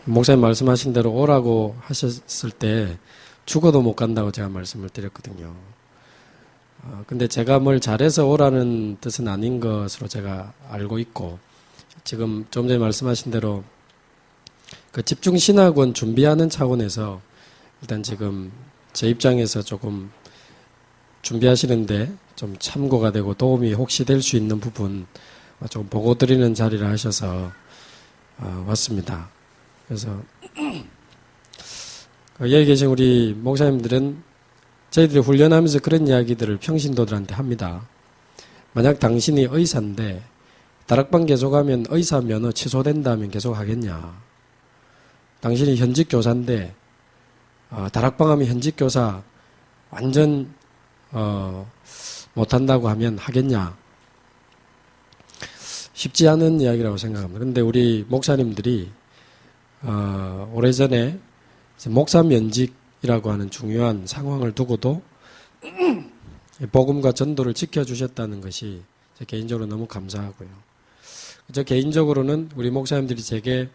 목사님 말씀하신 대로 오라고 하셨을 때 죽어도 못 간다고 제가 말씀을 드렸거든요. 근데 제가 뭘 잘해서 오라는 뜻은 아닌 것으로 제가 알고 있고, 지금 좀 전에 말씀하신 대로 그 집중신학원 준비하는 차원에서 일단 지금 제 입장에서 조금 준비하시는데 좀 참고가 되고 도움이 혹시 될 수 있는 부분 좀 보고 드리는 자리를 하셔서 왔습니다. 그래서 여기 계신 우리 목사님들은 저희들이 훈련하면서 그런 이야기들을 평신도들한테 합니다. 만약 당신이 의사인데 다락방 계속하면 의사 면허 취소된다면 계속 하겠냐? 당신이 현직 교사인데 다락방 하면 현직 교사 완전 못한다고 하면 하겠냐? 쉽지 않은 이야기라고 생각합니다. 그런데 우리 목사님들이 오래전에 목사 면직이라고 하는 중요한 상황을 두고도 복음과 전도를 지켜주셨다는 것이 제 개인적으로 너무 감사하고요. 저 개인적으로는 우리 목사님들이 제게,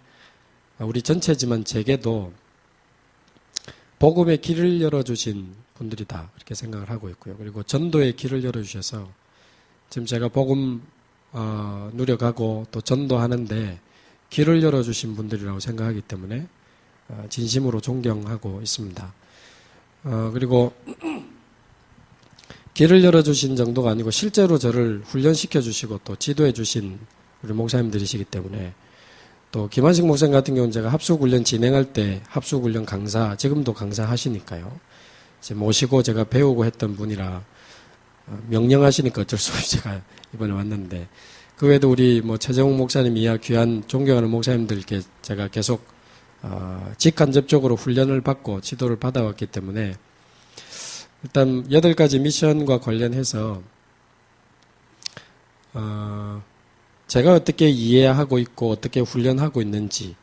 우리 전체지만 제게도 복음의 길을 열어주신 분들이다 이렇게 생각을 하고 있고요. 그리고 전도의 길을 열어주셔서 지금 제가 복음 누려가고 또 전도하는데 길을 열어주신 분들이라고 생각하기 때문에 진심으로 존경하고 있습니다. 그리고 길을 열어주신 정도가 아니고 실제로 저를 훈련시켜 주시고 또 지도해 주신 우리 목사님들이시기 때문에, 또 김한식 목사님 같은 경우는 제가 합숙훈련 진행할 때 합숙훈련 강사, 지금도 강사하시니까요. 이제 모시고 제가 배우고 했던 분이라 명령하시니까 어쩔 수 없이 제가 이번에 왔는데, 그 외에도 우리 최정욱 목사님 이하 귀한 존경하는 목사님들께 제가 계속 직간접적으로 훈련을 받고 지도를 받아왔기 때문에 일단 8가지 미션과 관련해서 제가 어떻게 이해하고 있고 어떻게 훈련하고 있는지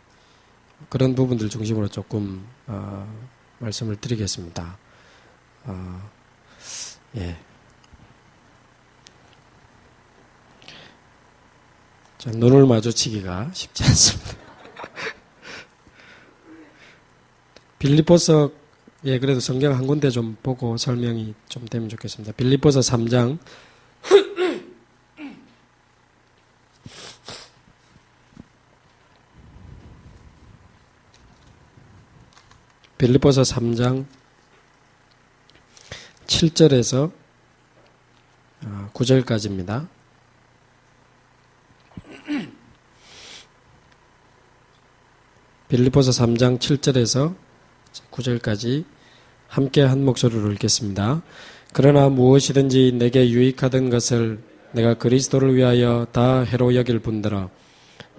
그런 부분들 중심으로 조금 말씀을 드리겠습니다. 예. 자, 눈을 마주치기가 쉽지 않습니다. 빌립보서, 예, 그래도 성경 한 군데 좀 보고 설명이 좀 되면 좋겠습니다. 빌립보서 3장. 빌립보서 3장 7절에서 9절까지입니다. 빌립보서 3장 7절에서 9절까지 함께 한 목소리로 읽겠습니다. 그러나 무엇이든지 내게 유익하던 것을 내가 그리스도를 위하여 다 해로 여길 뿐더러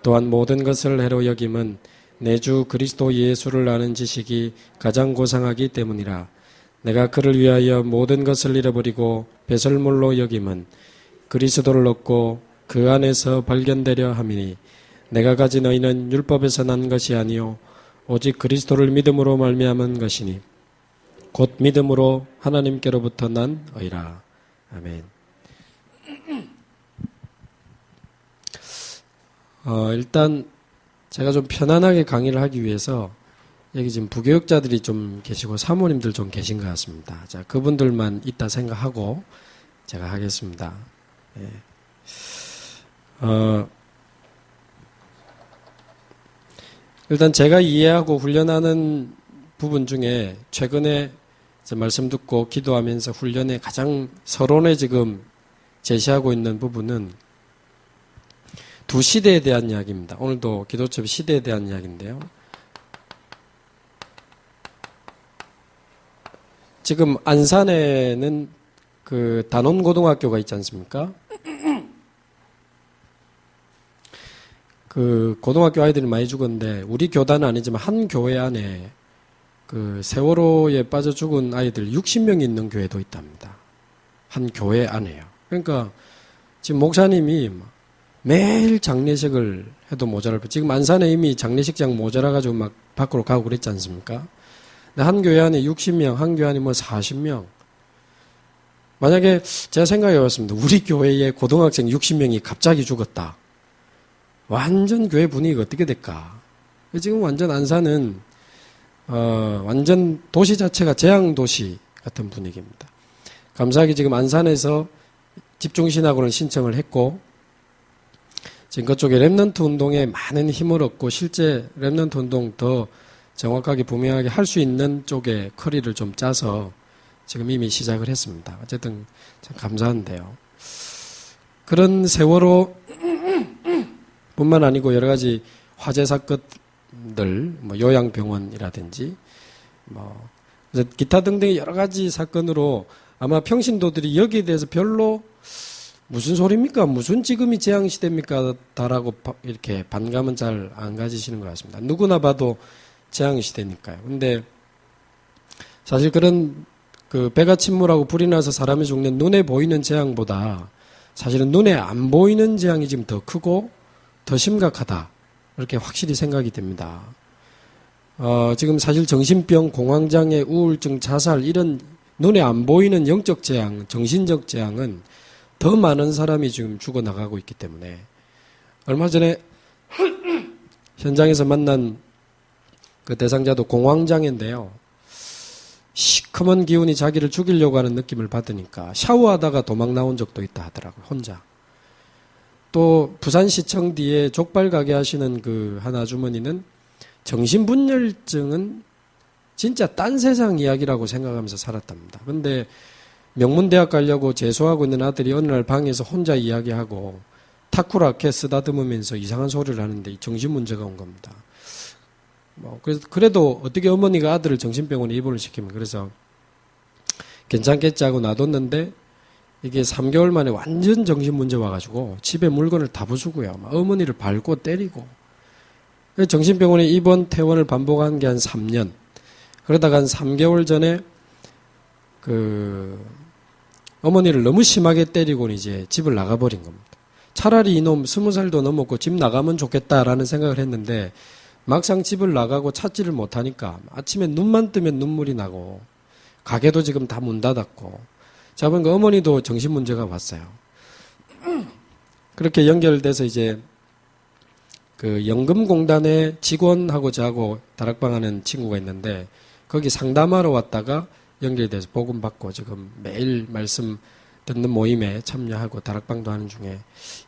또한 모든 것을 해로 여김은 내 주 그리스도 예수를 아는 지식이 가장 고상하기 때문이라. 내가 그를 위하여 모든 것을 잃어버리고 배설물로 여김은 그리스도를 얻고 그 안에서 발견되려 함이니 내가 가진 의는 율법에서 난 것이 아니요 오직 그리스도를 믿음으로 말미암은 것이니 곧 믿음으로 하나님께로부터 난 의라. 아멘. 일단 제가 좀 편안하게 강의를 하기 위해서 여기 지금 부교육자들이 좀 계시고 사모님들 좀 계신 것 같습니다. 자, 그분들만 있다 생각하고 제가 하겠습니다. 예. 일단 제가 이해하고 훈련하는 부분 중에 최근에 말씀 듣고 기도하면서 훈련에 가장 서론에 지금 제시하고 있는 부분은 두 시대에 대한 이야기입니다. 오늘도 기도처 시대에 대한 이야기인데요. 지금 안산에는 그 단원고등학교가 있지 않습니까? 그 고등학교 아이들이 많이 죽었는데 우리 교단은 아니지만 한 교회 안에 그 세월호에 빠져 죽은 아이들 60명이 있는 교회도 있답니다. 한 교회 안에요. 그러니까 지금 목사님이 매일 장례식을 해도 모자랄 뻔. 지금 안산에 이미 장례식장 모자라가지고 막 밖으로 가고 그랬지 않습니까? 근데 한 교회 안에 60명, 한 교회 안에 40명. 만약에 제가 생각해 봤습니다. 우리 교회에 고등학생 60명이 갑자기 죽었다. 완전 교회 분위기가 어떻게 될까? 지금 완전 안산은 완전 도시 자체가 재앙도시 같은 분위기입니다. 감사하게 지금 안산에서 집중신학원을 신청을 했고 지금 그쪽에 랩넌트 운동에 많은 힘을 얻고 실제 랩넌트 운동 더 정확하게 분명하게 할 수 있는 쪽에 커리를 좀 짜서 지금 이미 시작을 했습니다. 어쨌든 참 감사한데요. 그런 세월호 뿐만 아니고 여러 가지 화재 사건들, 뭐 요양병원이라든지 뭐 기타 등등의 여러 가지 사건으로 아마 평신도들이 여기에 대해서 별로 무슨 소리입니까? 무슨 지금이 재앙시대입니까? 다라고 이렇게 반감은 잘 안 가지시는 것 같습니다. 누구나 봐도 재앙시대니까요. 근데 사실 그런 배가 침몰하고 불이 나서 사람이 죽는 눈에 보이는 재앙보다 사실은 눈에 안 보이는 재앙이 지금 더 크고 더 심각하다. 이렇게 확실히 생각이 됩니다. 지금 사실 정신병, 공황장애, 우울증, 자살 이런 눈에 안 보이는 영적 재앙, 정신적 재앙은 더 많은 사람이 지금 죽어나가고 있기 때문에 얼마 전에 현장에서 만난 그 대상자도 공황장애인데요. 시커먼 기운이 자기를 죽이려고 하는 느낌을 받으니까 샤워하다가 도망 나온 적도 있다 하더라고요. 혼자. 또 부산시청 뒤에 족발 가게 하시는 그 한 아주머니는 정신분열증은 진짜 딴 세상 이야기라고 생각하면서 살았답니다. 근데 명문대학 가려고 재수하고 있는 아들이 어느 날 방에서 혼자 이야기하고 타쿠라케 쓰다듬으면서 이상한 소리를 하는데 정신문제가 온 겁니다. 그래도 어떻게 어머니가 아들을 정신병원에 입원을 시키면 그래서 괜찮겠지 하고 놔뒀는데 이게 3개월 만에 완전 정신문제 와가지고 집에 물건을 다 부수고요. 어머니를 밟고 때리고. 정신병원에 입원, 퇴원을 반복한 게 한 3년. 그러다가 한 3개월 전에 어머니를 너무 심하게 때리고 이제 집을 나가버린 겁니다. 차라리 이놈 20살도 넘었고 집 나가면 좋겠다라는 생각을 했는데 막상 집을 나가고 찾지를 못하니까 아침에 눈만 뜨면 눈물이 나고 가게도 지금 다 문 닫았고 자 보니까 어머니도 정신문제가 왔어요. 그렇게 연결돼서 이제 연금공단의 직원하고 저하고 다락방 하는 친구가 있는데 거기 상담하러 왔다가 연결돼서 복음 받고 지금 매일 말씀 듣는 모임에 참여하고 다락방도 하는 중에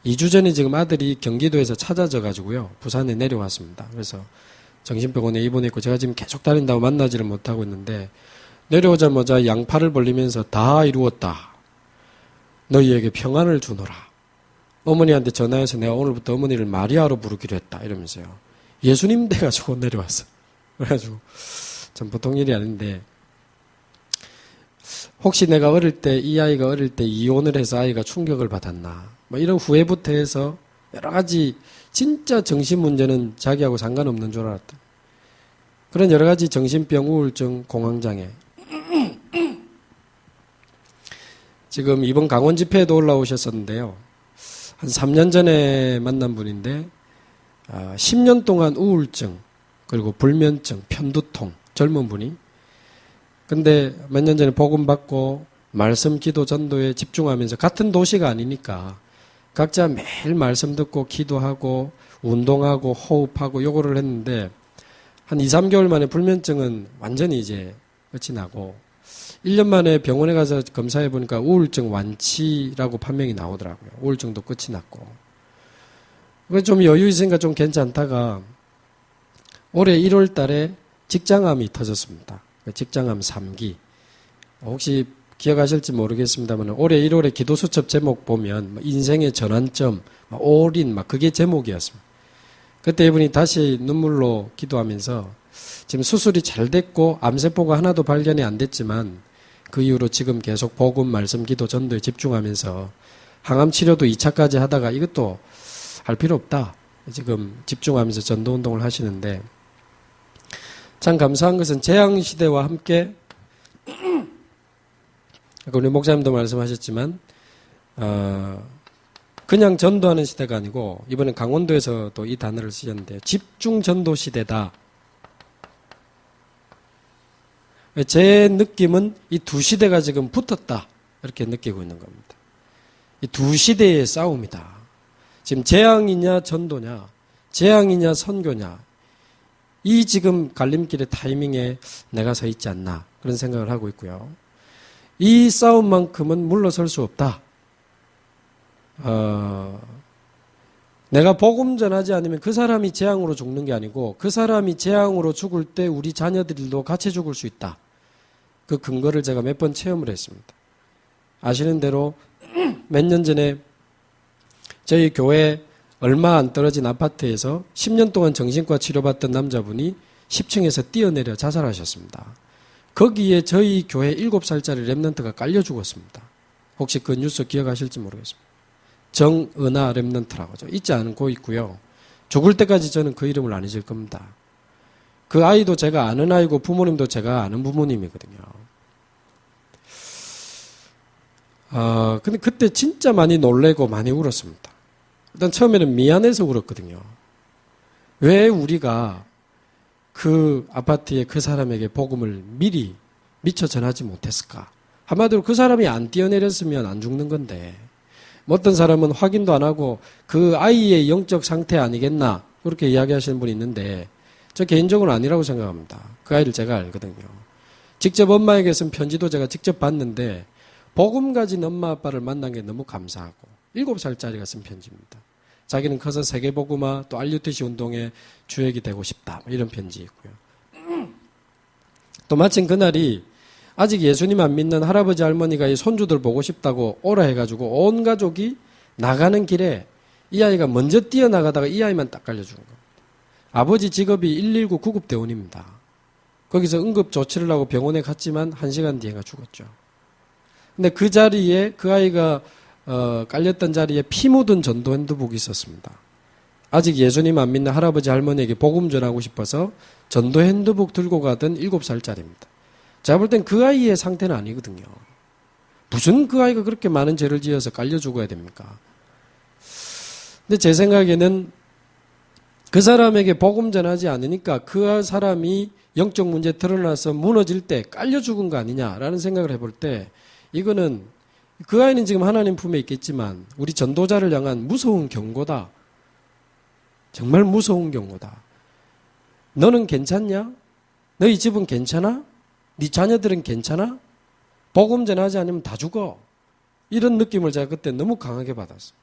2주 전에 지금 아들이 경기도에서 찾아져 가지고요. 부산에 내려왔습니다. 그래서 정신병원에 입원했고 제가 지금 계속 다닌다고 만나지를 못하고 있는데 내려오자마자 양팔을 벌리면서 다 이루었다. 너희에게 평안을 주노라. 어머니한테 전화해서 내가 오늘부터 어머니를 마리아로 부르기로 했다. 이러면서요. 예수님 돼가지고 내려왔어. 그래가지고 참 보통 일이 아닌데 혹시 내가 이 아이가 어릴 때 이혼을 해서 아이가 충격을 받았나. 이런 후회부터 해서 여러 가지 진짜 정신문제는 자기하고 상관없는 줄 알았다. 그런 여러 가지 정신병, 우울증, 공황장애. 지금 이번 강원 집회에도 올라오셨었는데요. 한 3년 전에 만난 분인데 10년 동안 우울증, 그리고 불면증, 편두통, 젊은 분이 근데 몇 년 전에 복음 받고 말씀, 기도, 전도에 집중하면서 같은 도시가 아니니까 각자 매일 말씀 듣고 기도하고 운동하고 호흡하고 요거를 했는데 한 2, 3개월 만에 불면증은 완전히 이제 끝이 나고 1년 만에 병원에 가서 검사해 보니까 우울증 완치라고 판명이 나오더라고요. 우울증도 끝이 났고. 그래서 좀 여유 있으니까 좀 괜찮다가 올해 1월 달에 직장암이 터졌습니다. 직장암 3기. 혹시 기억하실지 모르겠습니다만 올해 1월에 기도수첩 제목 보면 인생의 전환점, 올인 그게 제목이었습니다. 그때 이분이 다시 눈물로 기도하면서 지금 수술이 잘 됐고 암세포가 하나도 발견이 안 됐지만 그 이후로 지금 계속 복음, 말씀, 기도, 전도에 집중하면서 항암 치료도 2차까지 하다가 이것도 할 필요 없다. 지금 집중하면서 전도 운동을 하시는데 참 감사한 것은 재앙시대와 함께 우리 목사님도 말씀하셨지만 그냥 전도하는 시대가 아니고 이번에 강원도에서도 이 단어를 쓰셨는데 집중 전도 시대다. 제 느낌은 이 두 시대가 지금 붙었다 이렇게 느끼고 있는 겁니다. 이 두 시대의 싸움이다. 지금 재앙이냐 전도냐, 재앙이냐 선교냐, 이 지금 갈림길의 타이밍에 내가 서 있지 않나 그런 생각을 하고 있고요. 이 싸움만큼은 물러설 수 없다. 내가 복음 전하지 않으면 그 사람이 재앙으로 죽는 게 아니고 그 사람이 재앙으로 죽을 때 우리 자녀들도 같이 죽을 수 있다. 그 근거를 제가 몇 번 체험을 했습니다. 아시는 대로 몇 년 전에 저희 교회 얼마 안 떨어진 아파트에서 10년 동안 정신과 치료받던 남자분이 10층에서 뛰어내려 자살하셨습니다. 거기에 저희 교회 7살짜리 랩런트가 깔려 죽었습니다. 혹시 그 뉴스 기억하실지 모르겠습니다. 정은하 랩런트라고 잊지 않고 있고요. 죽을 때까지 저는 그 이름을 안 잊을 겁니다. 그 아이도 제가 아는 아이고 부모님도 제가 아는 부모님이거든요. 근데 그때 진짜 많이 놀래고 많이 울었습니다. 일단 처음에는 미안해서 울었거든요. 왜 우리가 그 아파트에 그 사람에게 복음을 미리 미처 전하지 못했을까? 한마디로 그 사람이 안 뛰어내렸으면 안 죽는 건데 어떤 사람은 확인도 안 하고 그 아이의 영적 상태 아니겠나 그렇게 이야기하시는 분이 있는데 저 개인적으로는 아니라고 생각합니다. 그 아이를 제가 알거든요. 직접 엄마에게 쓴 편지도 제가 직접 봤는데 복음 가진 엄마 아빠를 만난 게 너무 감사하고 7살짜리가 쓴 편지입니다. 자기는 커서 세계복음화 또 RUTC 운동의 주역이 되고 싶다 이런 편지 있고요. 또 마침 그날이 아직 예수님 안 믿는 할아버지 할머니가 이 손주들 보고 싶다고 오라 해가지고 온 가족이 나가는 길에 이 아이가 먼저 뛰어나가다가 이 아이만 딱 깔려 죽은 겁니다. 아버지 직업이 119 구급대원입니다. 거기서 응급 조치를 하고 병원에 갔지만 1시간 뒤에가 죽었죠. 근데 그 자리에 그 아이가 깔렸던 자리에 피 묻은 전도 핸드북이 있었습니다. 아직 예수님 안 믿는 할아버지 할머니에게 복음 전하고 싶어서 전도 핸드북 들고 가던 7살짜리입니다. 제가 볼 땐 그 아이의 상태는 아니거든요. 무슨 그 아이가 그렇게 많은 죄를 지어서 깔려 죽어야 됩니까? 근데 제 생각에는 그 사람에게 복음 전하지 않으니까 그 사람이 영적 문제 드러나서 무너질 때 깔려 죽은 거 아니냐라는 생각을 해볼 때 이거는 그 아이는 지금 하나님 품에 있겠지만 우리 전도자를 향한 무서운 경고다. 정말 무서운 경고다. 너는 괜찮냐? 너희 집은 괜찮아? 네 자녀들은 괜찮아? 복음 전하지 않으면 다 죽어. 이런 느낌을 제가 그때 너무 강하게 받았어요.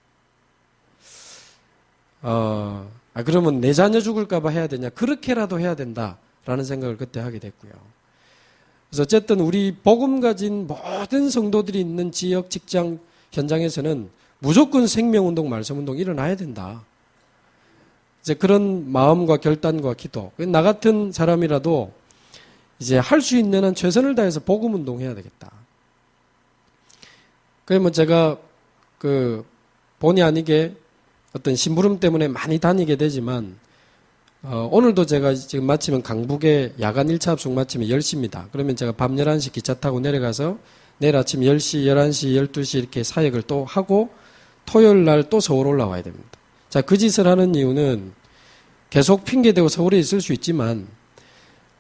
그러면 내 자녀 죽을까 봐 해야 되냐? 그렇게라도 해야 된다라는 생각을 그때 하게 됐고요. 그래서 어쨌든 우리 복음 가진 모든 성도들이 있는 지역, 직장, 현장에서는 무조건 생명운동, 말씀운동 일어나야 된다. 이제 그런 마음과 결단과 기도. 나 같은 사람이라도 이제 할 수 있는 한 최선을 다해서 복음운동 해야 되겠다. 그러면 제가 본의 아니게 어떤 심부름 때문에 많이 다니게 되지만 오늘도 제가 지금 마치면 강북에 야간 1차 합숙 마치면 10시입니다. 그러면 제가 밤 11시 기차 타고 내려가서 내일 아침 10시, 11시, 12시 이렇게 사역을 또 하고 토요일 날 또 서울 올라와야 됩니다. 자, 그 짓을 하는 이유는 계속 핑계대고 서울에 있을 수 있지만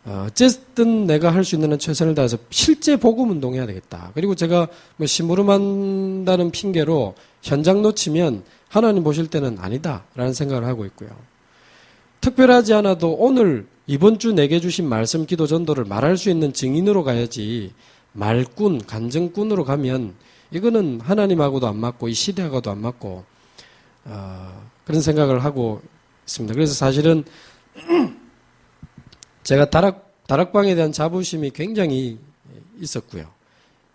어쨌든 내가 할 수 있는 한 최선을 다해서 실제 복음 운동해야 되겠다. 그리고 제가 뭐 심부름한다는 핑계로 현장 놓치면 하나님 보실 때는 아니다라는 생각을 하고 있고요. 특별하지 않아도 오늘 이번 주 내게 주신 말씀 기도 전도를 말할 수 있는 증인으로 가야지 말꾼, 간증꾼으로 가면 이거는 하나님하고도 안 맞고 이 시대하고도 안 맞고 그런 생각을 하고 있습니다. 그래서 사실은 제가 다락방에 대한 자부심이 굉장히 있었고요.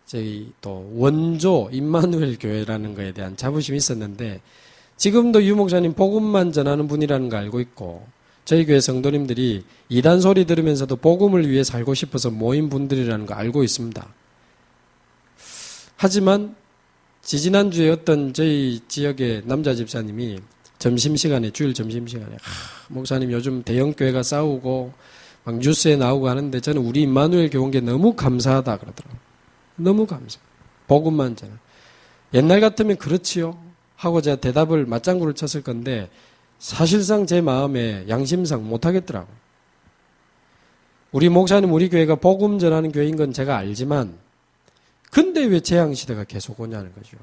저희 또 원조 임마누엘 교회라는 거에 대한 자부심이 있었는데 지금도 유 목사님 복음만 전하는 분이라는 거 알고 있고 저희 교회 성도님들이 이단 소리 들으면서도 복음을 위해 살고 싶어서 모인 분들이라는 거 알고 있습니다. 하지만 지지난주에 어떤 저희 지역의 남자 집사님이 점심시간에 주일 점심시간에 목사님 요즘 대형교회가 싸우고 막 뉴스에 나오고 하는데 저는 우리 임마누엘 교회 온 게 너무 감사하다 그러더라고요. 너무 감사. 복음만 전하. 옛날 같으면 그렇지요 하고 제가 대답을 맞장구를 쳤을 건데 사실상 제 마음에 양심상 못하겠더라고요. 우리 목사님 우리 교회가 복음 전하는 교회인 건 제가 알지만 근데 왜 재앙시대가 계속 오냐는 거죠.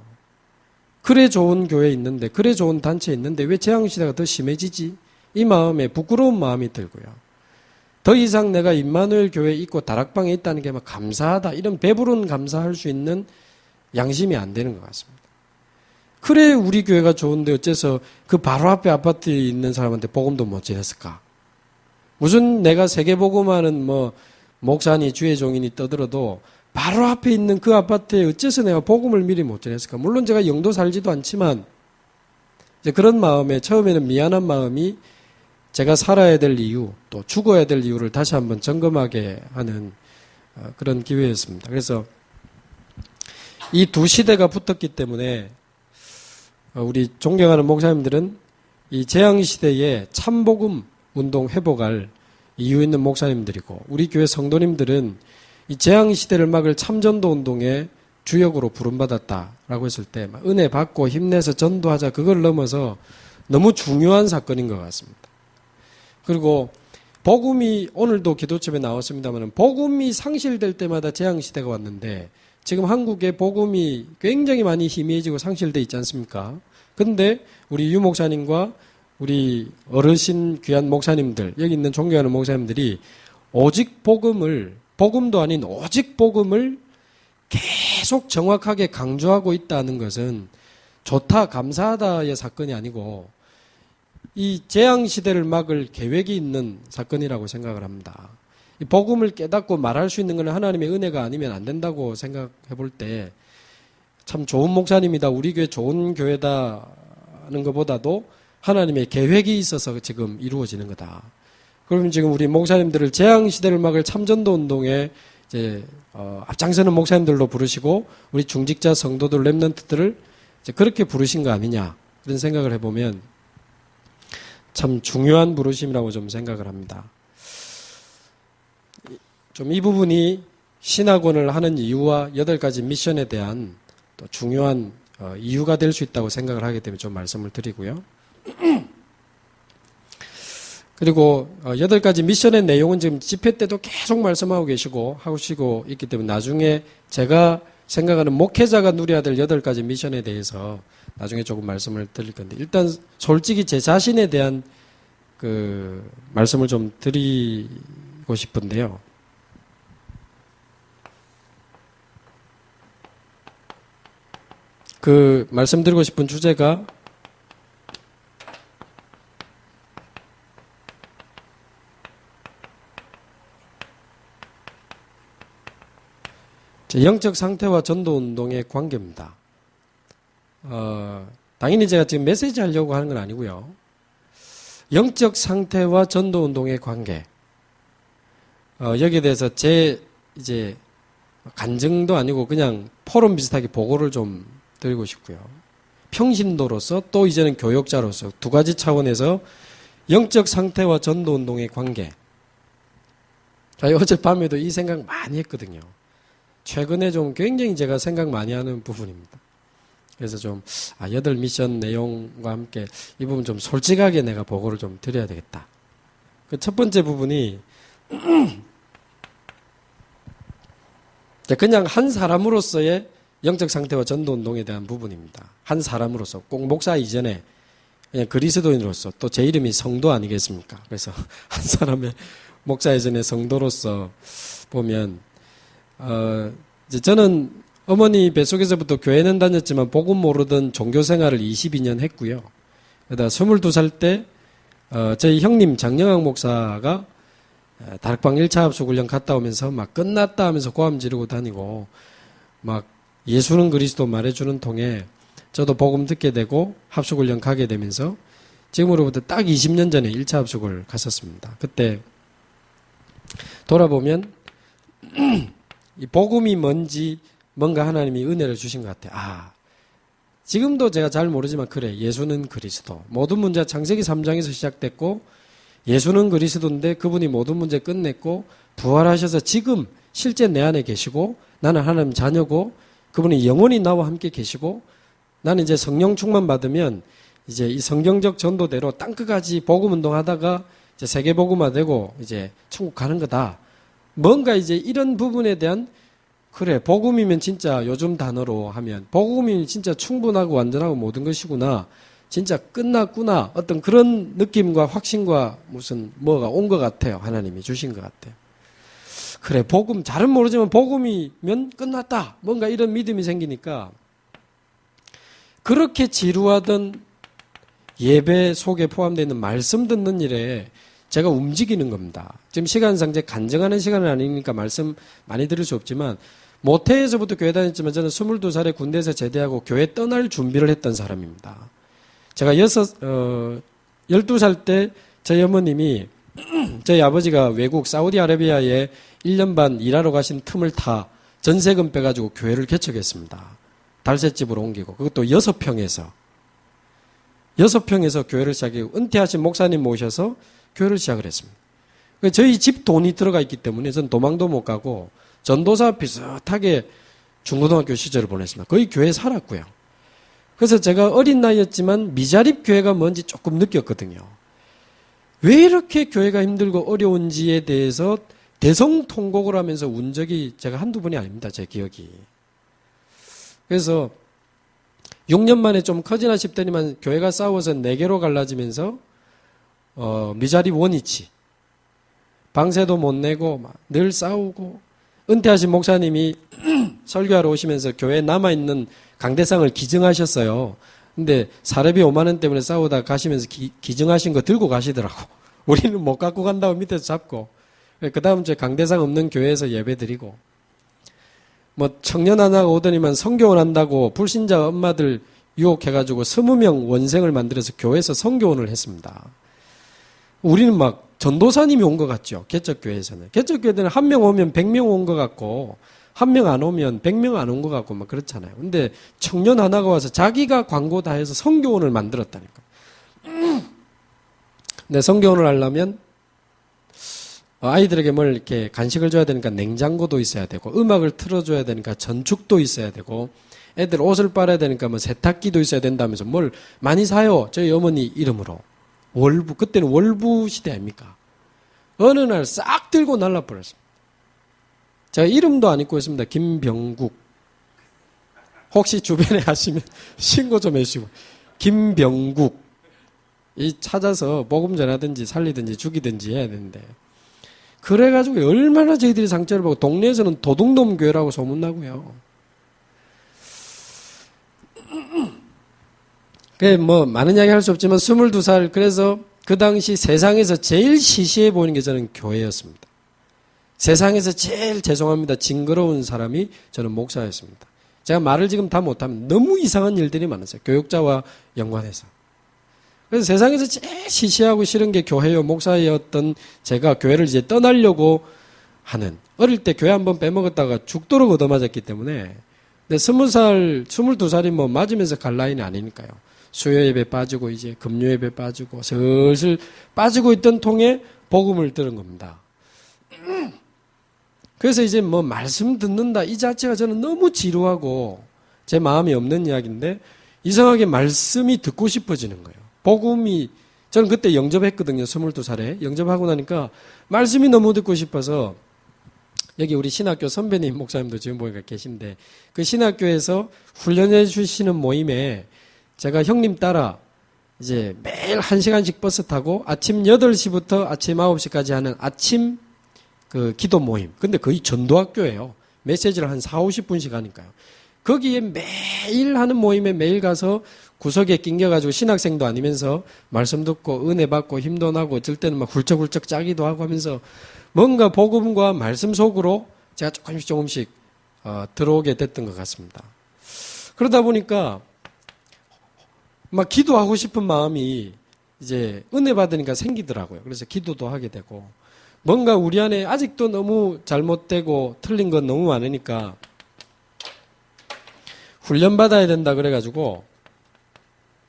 그래 좋은 교회 있는데, 그래 좋은 단체 있는데 왜 재앙시대가 더 심해지지? 이 마음에 부끄러운 마음이 들고요. 더 이상 내가 임마누엘 교회에 있고 다락방에 있다는 게 막 감사하다, 이런 배부른 감사할 수 있는 양심이 안 되는 것 같습니다. 그래 우리 교회가 좋은데 어째서 그 바로 앞에 아파트에 있는 사람한테 복음도 못 전했을까? 무슨 내가 세계복음하는 목사니 주의 종이니 떠들어도 바로 앞에 있는 그 아파트에 어째서 내가 복음을 미리 못 전했을까? 물론 제가 영도 살지도 않지만 이제 그런 마음에 처음에는 미안한 마음이 제가 살아야 될 이유, 또 죽어야 될 이유를 다시 한번 점검하게 하는 그런 기회였습니다. 그래서 이 두 시대가 붙었기 때문에 우리 존경하는 목사님들은 이 재앙시대에 참복음 운동 회복할 이유 있는 목사님들이고, 우리 교회 성도님들은 이 재앙시대를 막을 참전도 운동의 주역으로 부름받았다라고 했을 때 은혜 받고 힘내서 전도하자, 그걸 넘어서 너무 중요한 사건인 것 같습니다. 그리고 복음이 오늘도 기도첩에 나왔습니다만 복음이 상실될 때마다 재앙시대가 왔는데 지금 한국에 복음이 굉장히 많이 희미해지고 상실되어 있지 않습니까? 근데 우리 유 목사님과 우리 어르신 귀한 목사님들, 여기 있는 존경하는 목사님들이 오직 복음도 아닌 오직 복음을 계속 정확하게 강조하고 있다는 것은 좋다, 감사하다의 사건이 아니고 이 재앙시대를 막을 계획이 있는 사건이라고 생각을 합니다. 이 복음을 깨닫고 말할 수 있는 것은 하나님의 은혜가 아니면 안 된다고 생각해 볼 때 참 좋은 목사님이다, 우리 교회 좋은 교회다 하는 것보다도 하나님의 계획이 있어서 지금 이루어지는 거다. 그러면 지금 우리 목사님들을 재앙시대를 막을 참전도 운동에 이제 앞장서는 목사님들로 부르시고 우리 중직자 성도들 렘넌트들을 이제 그렇게 부르신 거 아니냐, 그런 생각을 해보면 참 중요한 부르심이라고 좀 생각을 합니다. 좀 이 부분이 신학원을 하는 이유와 8가지 미션에 대한 또 중요한 이유가 될 수 있다고 생각을 하기 때문에 좀 말씀을 드리고요. 그리고 8가지 미션의 내용은 지금 집회 때도 계속 말씀하고 계시고 하시고 있기 때문에 나중에 제가 생각하는 목회자가 누려야 될 8가지 미션에 대해서 나중에 조금 말씀을 드릴 건데, 일단 솔직히 제 자신에 대한 그 말씀을 좀 드리고 싶은데요. 그 말씀드리고 싶은 주제가 영적 상태와 전도운동의 관계입니다. 당연히 제가 지금 메시지 하려고 하는 건 아니고요. 영적 상태와 전도운동의 관계. 여기에 대해서 제 이제 간증도 아니고 그냥 포럼 비슷하게 보고를 좀 드리고 싶고요. 평신도로서 또 이제는 교역자로서 2가지 차원에서 영적 상태와 전도운동의 관계. 어젯밤에도 이 생각 많이 했거든요. 최근에 좀 굉장히 제가 생각 많이 하는 부분입니다. 그래서 좀 8 미션 내용과 함께 이 부분 좀 솔직하게 내가 보고를 좀 드려야 되겠다. 그 첫 번째 부분이 그냥 한 사람으로서의 영적 상태와 전도운동에 대한 부분입니다. 한 사람으로서, 꼭 목사 이전에 그냥 그리스도인으로서, 또 제 이름이 성도 아니겠습니까? 그래서 한 사람의 목사 이전에 성도로서 보면 이제 저는 어머니 뱃속에서부터 교회는 다녔지만 복음 모르던 종교 생활을 22년 했고요. 그러다 22살 때 저희 형님 장영학 목사가 다락방 1차 합숙훈련 갔다 오면서 막 끝났다 하면서 고함 지르고 다니고 막 예수는 그리스도 말해주는 통에 저도 복음 듣게 되고 합숙훈련 가게 되면서 지금으로부터 딱 20년 전에 1차 합숙을 갔었습니다. 그때 돌아보면 이 복음이 뭔가 하나님이 은혜를 주신 것 같아요. 지금도 제가 잘 모르지만 그래, 예수는 그리스도. 모든 문제 창세기 3장에서 시작됐고 예수는 그리스도인데 그분이 모든 문제 끝냈고 부활하셔서 지금 실제 내 안에 계시고 나는 하나님 자녀고 그분이 영원히 나와 함께 계시고 나는 이제 성령 충만 받으면 이제 이 성경적 전도대로 땅끝까지 복음 운동하다가 이제 세계 복음화되고 이제 천국 가는 거다. 뭔가 이제 이런 부분에 대한 그래, 복음이면 진짜 요즘 단어로 하면 복음이 진짜 충분하고 완전하고 모든 것이구나. 진짜 끝났구나. 어떤 그런 느낌과 확신과 무슨 뭐가 온 것 같아요. 하나님이 주신 것 같아요. 그래, 복음, 잘은 모르지만 복음이면 끝났다. 뭔가 이런 믿음이 생기니까 그렇게 지루하던 예배 속에 포함되어 있는 말씀 듣는 일에 제가 움직이는 겁니다. 지금 시간상 제 간증하는 시간은 아니니까 말씀 많이 드릴 수 없지만 모태에서부터 교회 다녔지만 저는 22살에 군대에서 제대하고 교회 떠날 준비를 했던 사람입니다. 제가 12살 때 저희 어머님이 저희 아버지가 외국 사우디아라비아에 1년 반 일하러 가신 틈을 타 전세금 빼가지고 교회를 개척했습니다. 달새집으로 옮기고 그것도 6평에서 교회를 시작하고 은퇴하신 목사님 모셔서 교회를 시작을 했습니다. 저희 집 돈이 들어가 있기 때문에 전 도망도 못 가고 전도사 비슷하게 중고등학교 시절을 보냈습니다. 거의 교회에 살았고요. 그래서 제가 어린 나이였지만 미자립 교회가 뭔지 조금 느꼈거든요. 왜 이렇게 교회가 힘들고 어려운지에 대해서 대성통곡을 하면서 운 적이 제가 한두 번이 아닙니다. 제 기억이. 그래서 6년 만에 좀 커지나 싶더니만 교회가 싸워서 4개로 갈라지면서 미자립 원위치 방세도 못 내고 늘 싸우고 은퇴하신 목사님이 설교하러 오시면서 교회에 남아있는 강대상을 기증하셨어요. 근데 사례비 5만 원 때문에 싸우다 가시면서 기증하신 거 들고 가시더라고. 우리는 못 갖고 간다고 밑에서 잡고 그 다음 주에 강대상 없는 교회에서 예배드리고 뭐 청년 하나가 오더니만 성교원 한다고 불신자 엄마들 유혹해가지고 20명 원생을 만들어서 교회에서 성교원을 했습니다. 우리는 막 전도사님이 온 것 같죠. 개척교회에서는. 개척교회들은 1명 오면 100명 온 것 같고 1명 안 오면 100명 안 온 것 같고 막 그렇잖아요. 근데 청년 하나가 와서 자기가 광고 다 해서 성교원을 만들었다니까. 근데 성교원을 하려면 아이들에게 뭘 이렇게 간식을 줘야 되니까 냉장고도 있어야 되고 음악을 틀어줘야 되니까 전축도 있어야 되고 애들 옷을 빨아야 되니까 뭐 세탁기도 있어야 된다면서 뭘 많이 사요. 저희 어머니 이름으로. 월부, 그때는 월부 시대 아닙니까? 어느 날 싹 들고 날라버렸습니다. 제가 이름도 안 잊고 있습니다. 김병국. 혹시 주변에 하시면 신고 좀 해주시고. 김병국. 이 찾아서 복음 전하든지 살리든지 죽이든지 해야 되는데. 그래가지고 얼마나 저희들이 상처를 받고 동네에서는 도둑놈 교회라고 소문나고요. 뭐 많은 이야기 할 수 없지만 22살 그래서 그 당시 세상에서 제일 시시해 보이는 게 저는 교회였습니다. 세상에서 제일 죄송합니다. 징그러운 사람이 저는 목사였습니다. 제가 말을 지금 다 못하면 너무 이상한 일들이 많았어요. 교육자와 연관해서. 그래서 세상에서 제일 시시하고 싫은 게 교회요 목사였던 제가 교회를 이제 떠나려고 하는 어릴 때 교회 한번 빼먹었다가 죽도록 얻어맞았기 때문에 근데 20살, 22살이 뭐 맞으면서 갈 나이는 아니니까요. 수요 예배 빠지고 이제 금요 예배 빠지고 슬슬 빠지고 있던 통에 복음을 들은 겁니다. 그래서 이제 뭐 말씀 듣는다 이 자체가 저는 너무 지루하고 제 마음이 없는 이야기인데 이상하게 말씀이 듣고 싶어지는 거예요. 복음이 저는 그때 영접했거든요. 22살에 영접하고 나니까 말씀이 너무 듣고 싶어서 여기 우리 신학교 선배님 목사님도 지금 보니까 계신데 그 신학교에서 훈련해 주시는 모임에 제가 형님 따라 이제 매일 1시간씩 버스 타고 아침 8시부터 아침 9시까지 하는 아침 그 기도 모임. 근데 거의 전도학교예요. 메시지를 한 4, 50분씩 하니까요. 거기에 매일 하는 모임에 매일 가서 구석에 낑겨가지고 신학생도 아니면서 말씀 듣고 은혜 받고 힘도 나고 어쩔 때는 막 훌쩍훌쩍 짜기도 하고 하면서 뭔가 복음과 말씀 속으로 제가 조금씩 들어오게 됐던 것 같습니다. 그러다 보니까 막 기도하고 싶은 마음이 이제 은혜 받으니까 생기더라고요. 그래서 기도도 하게 되고 뭔가 우리 안에 아직도 너무 잘못되고 틀린 건 너무 많으니까 훈련받아야 된다 그래가지고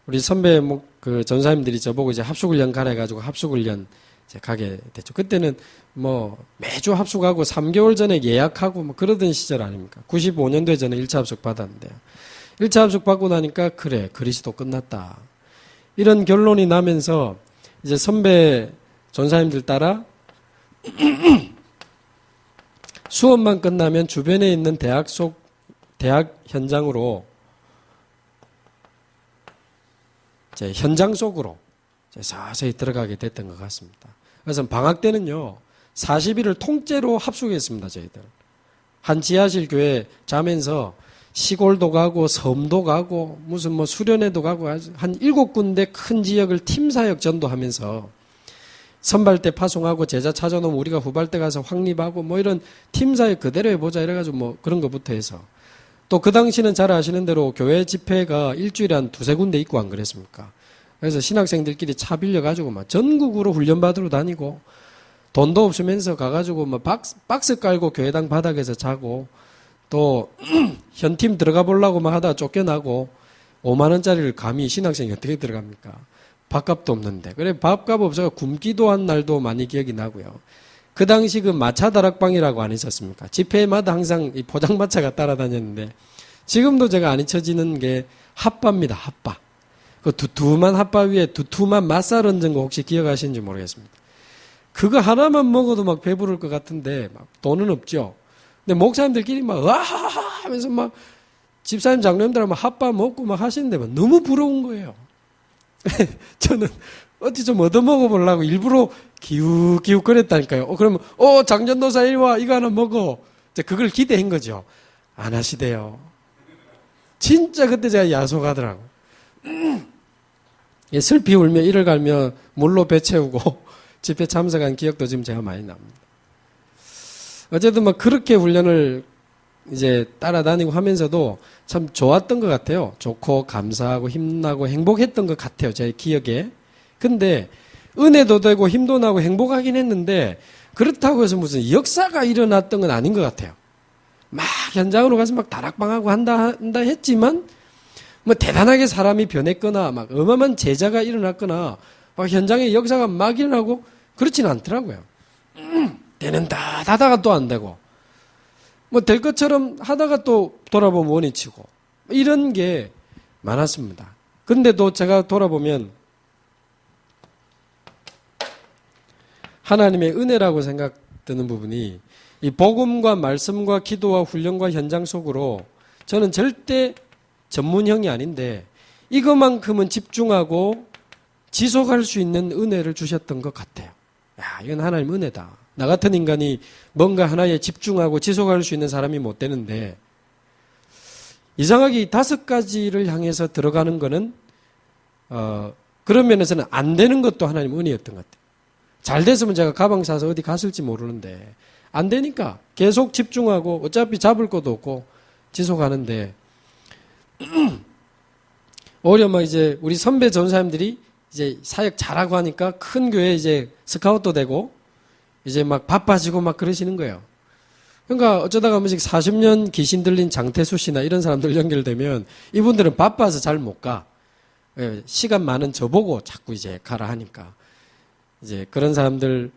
우리 선배 그 전사님들이 저보고 이제 합숙훈련 가라 해가지고 합숙훈련 이제 가게 됐죠. 그때는 뭐 매주 합숙하고 3개월 전에 예약하고 뭐 그러던 시절 아닙니까? 95년도에 저는 1차 합숙 받았는데요. 1차 합숙 받고 나니까 그래 그리스도 끝났다. 이런 결론이 나면서 이제 선배 전사님들 따라 수업만 끝나면 주변에 있는 대학 현장으로, 현장 속으로 서서히 들어가게 됐던 것 같습니다. 그래서 방학 때는요, 40일을 통째로 합숙했습니다, 저희들. 한 지하실 교회 자면서 시골도 가고, 섬도 가고, 무슨 뭐 수련회도 가고, 한 7군데 큰 지역을 팀사역 전도하면서 선발대 파송하고 제자 찾아놓으면 우리가 후발대 가서 확립하고 뭐 이런 팀사역 그대로 해보자 이래가지고 뭐 그런 것부터 해서 또 그 당시는 잘 아시는 대로 교회 집회가 일주일에 한 두세 군데 있고 안 그랬습니까? 그래서 신학생들끼리 차 빌려가지고 막 전국으로 훈련받으러 다니고 돈도 없으면서 가가지고 막 박스 깔고 교회당 바닥에서 자고 또 현팀 들어가 보려고 막 하다가 쫓겨나고 5만 원짜리를 감히 신학생이 어떻게 들어갑니까? 밥값도 없는데. 그래 밥값 없어서 굶기도 한 날도 많이 기억이 나고요. 그 당시 그 마차 다락방이라고 안 있었습니까? 집회마다 항상 이 포장마차가 따라다녔는데 지금도 제가 안 잊혀지는 게 핫바입니다. 핫바. 그 두툼한 핫바 위에 두툼한 맛살 얹은 거 혹시 기억하시는지 모르겠습니다. 그거 하나만 먹어도 막 배부를 것 같은데 막 돈은 없죠. 근데 목사님들끼리 막 와 하면서 막 집사님 장로님들하고 막 핫바 먹고 막 하시는데 막 너무 부러운 거예요. 저는 어디 좀 얻어먹어보려고 일부러 기웃기웃 거렸다니까요. 그러면 장전도사 이리 와 이거 하나 먹어. 그걸 기대한 거죠. 안 하시대요. 진짜 그때 제가 야속하더라고. 슬피 울며 이를 갈며 물로 배 채우고 집회 참석한 기억도 지금 제가 많이 납니다. 어쨌든 뭐 그렇게 훈련을 이제 따라다니고 하면서도 참 좋았던 것 같아요. 좋고 감사하고 힘나고 행복했던 것 같아요. 제 기억에. 근데 은혜도 되고 힘도 나고 행복하긴 했는데 그렇다고 해서 무슨 역사가 일어났던 건 아닌 것 같아요. 막 현장으로 가서 막 다락방하고 한다 했지만 뭐 대단하게 사람이 변했거나 막 어마어마한 제자가 일어났거나 막 현장에 역사가 막 일어나고 그렇지는 않더라고요. 되는다 하다가 또 안 되고 뭐 될 것처럼 하다가 또 돌아보면 원위치고 이런 게 많았습니다. 근데도 제가 돌아보면 하나님의 은혜라고 생각되는 부분이 이 복음과 말씀과 기도와 훈련과 현장 속으로 저는 절대 전문형이 아닌데 이것만큼은 집중하고 지속할 수 있는 은혜를 주셨던 것 같아요. 야, 이건 하나님 은혜다. 나 같은 인간이 뭔가 하나에 집중하고 지속할 수 있는 사람이 못 되는데 이상하게 이 5가지를 향해서 들어가는 거는 그런 면에서는 안 되는 것도 하나님 은혜였던 것 같아요. 잘 됐으면 제가 가방 사서 어디 갔을지 모르는데 안 되니까 계속 집중하고 어차피 잡을 것도 없고 지속하는데 오히려 막 이제 우리 선배 전사님들이 이제 사역 잘하고 하니까 큰 교회 이제 스카웃도 되고 이제 막 바빠지고 막 그러시는 거예요. 그러니까 어쩌다가 한 번씩 40년 귀신 들린 장태수 씨나 이런 사람들 연결되면 이분들은 바빠서 잘 못 가. 시간 많은 저보고 자꾸 이제 가라 하니까. 이제 그런 사람들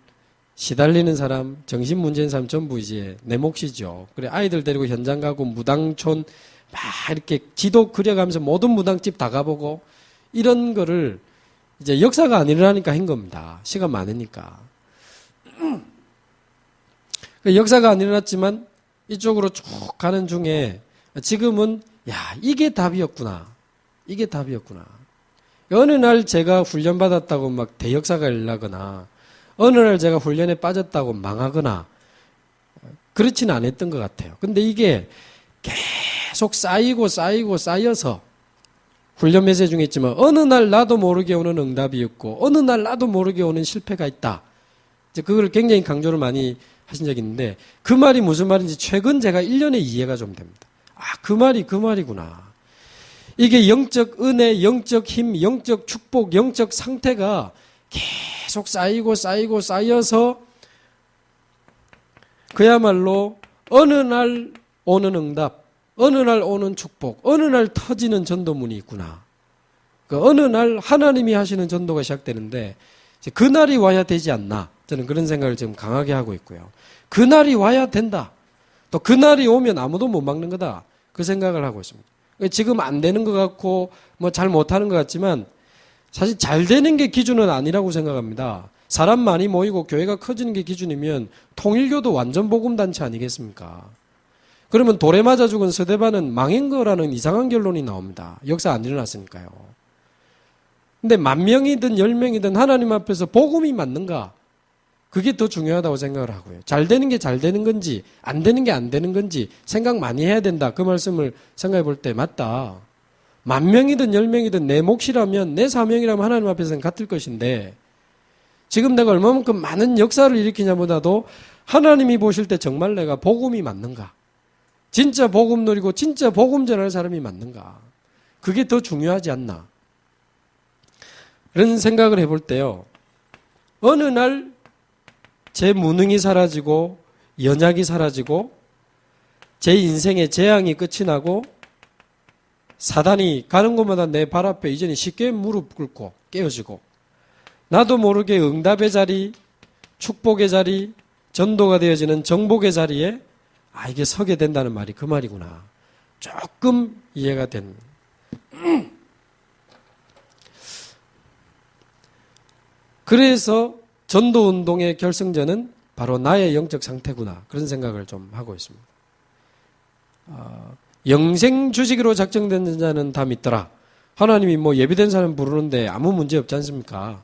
시달리는 사람, 정신 문제인 사람 전부 이제 내 몫이죠. 그래 아이들 데리고 현장 가고 무당촌 막 이렇게 지도 그려가면서 모든 무당집 다 가보고 이런 거를 이제 역사가 안 일어나니까 한 겁니다. 시간 많으니까. 역사가 안 일어났지만 이쪽으로 쭉 가는 중에 지금은 야 이게 답이었구나. 이게 답이었구나. 어느 날 제가 훈련받았다고 막 대역사가 일어나거나 어느 날 제가 훈련에 빠졌다고 망하거나 그렇지는 않았던 것 같아요. 근데 이게 계속 쌓여서 훈련 메시지 중에 있지만 어느 날 나도 모르게 오는 응답이 있고 어느 날 나도 모르게 오는 실패가 있다. 이제 그걸 굉장히 강조를 많이 하신 적이 있는데 그 말이 무슨 말인지 최근 제가 1년에 이해가 좀 됩니다. 아, 그 말이 그 말이구나. 이게 영적 은혜, 영적 힘, 영적 축복, 영적 상태가 계속 쌓여서 그야말로 어느 날 오는 응답, 어느 날 오는 축복, 어느 날 터지는 전도문이 있구나. 그 어느 날 하나님이 하시는 전도가 시작되는데 그날이 와야 되지 않나. 저는 그런 생각을 지금 강하게 하고 있고요. 그날이 와야 된다. 또 그날이 오면 아무도 못 막는 거다. 그 생각을 하고 있습니다. 지금 안 되는 것 같고 뭐 잘 못하는 것 같지만 사실 잘 되는 게 기준은 아니라고 생각합니다. 사람 많이 모이고 교회가 커지는 게 기준이면 통일교도 완전 복음단체 아니겠습니까? 그러면 돌에 맞아 죽은 스데반은 망인 거라는 이상한 결론이 나옵니다. 역사 안 일어났으니까요. 근데 10,000명이든 10명이든 하나님 앞에서 복음이 맞는가? 그게 더 중요하다고 생각을 하고요. 잘 되는 게 잘 되는 건지 안 되는 게 안 되는 건지 생각 많이 해야 된다. 그 말씀을 생각해 볼 때 맞다. 10,000명이든 10명이든 내 몫이라면 내 사명이라면 하나님 앞에서는 같을 것인데 지금 내가 얼마만큼 많은 역사를 일으키냐보다도 하나님이 보실 때 정말 내가 복음이 맞는가? 진짜 복음 누리고 진짜 복음 전할 사람이 맞는가? 그게 더 중요하지 않나? 그런 생각을 해볼 때요. 어느 날 제 무능이 사라지고 연약이 사라지고 제 인생의 재앙이 끝이 나고 사단이 가는 곳마다 내 발 앞에 이전에 쉽게 무릎 꿇고 깨어지고 나도 모르게 응답의 자리, 축복의 자리, 전도가 되어지는 정복의 자리에 이게 서게 된다는 말이 그 말이구나. 조금 이해가 된. 그래서 전도운동의 결승전은 바로 나의 영적 상태구나. 그런 생각을 좀 하고 있습니다. 영생 주시기로 작정된 자는 다 믿더라. 하나님이 뭐 예비된 사람 부르는데 아무 문제 없지 않습니까?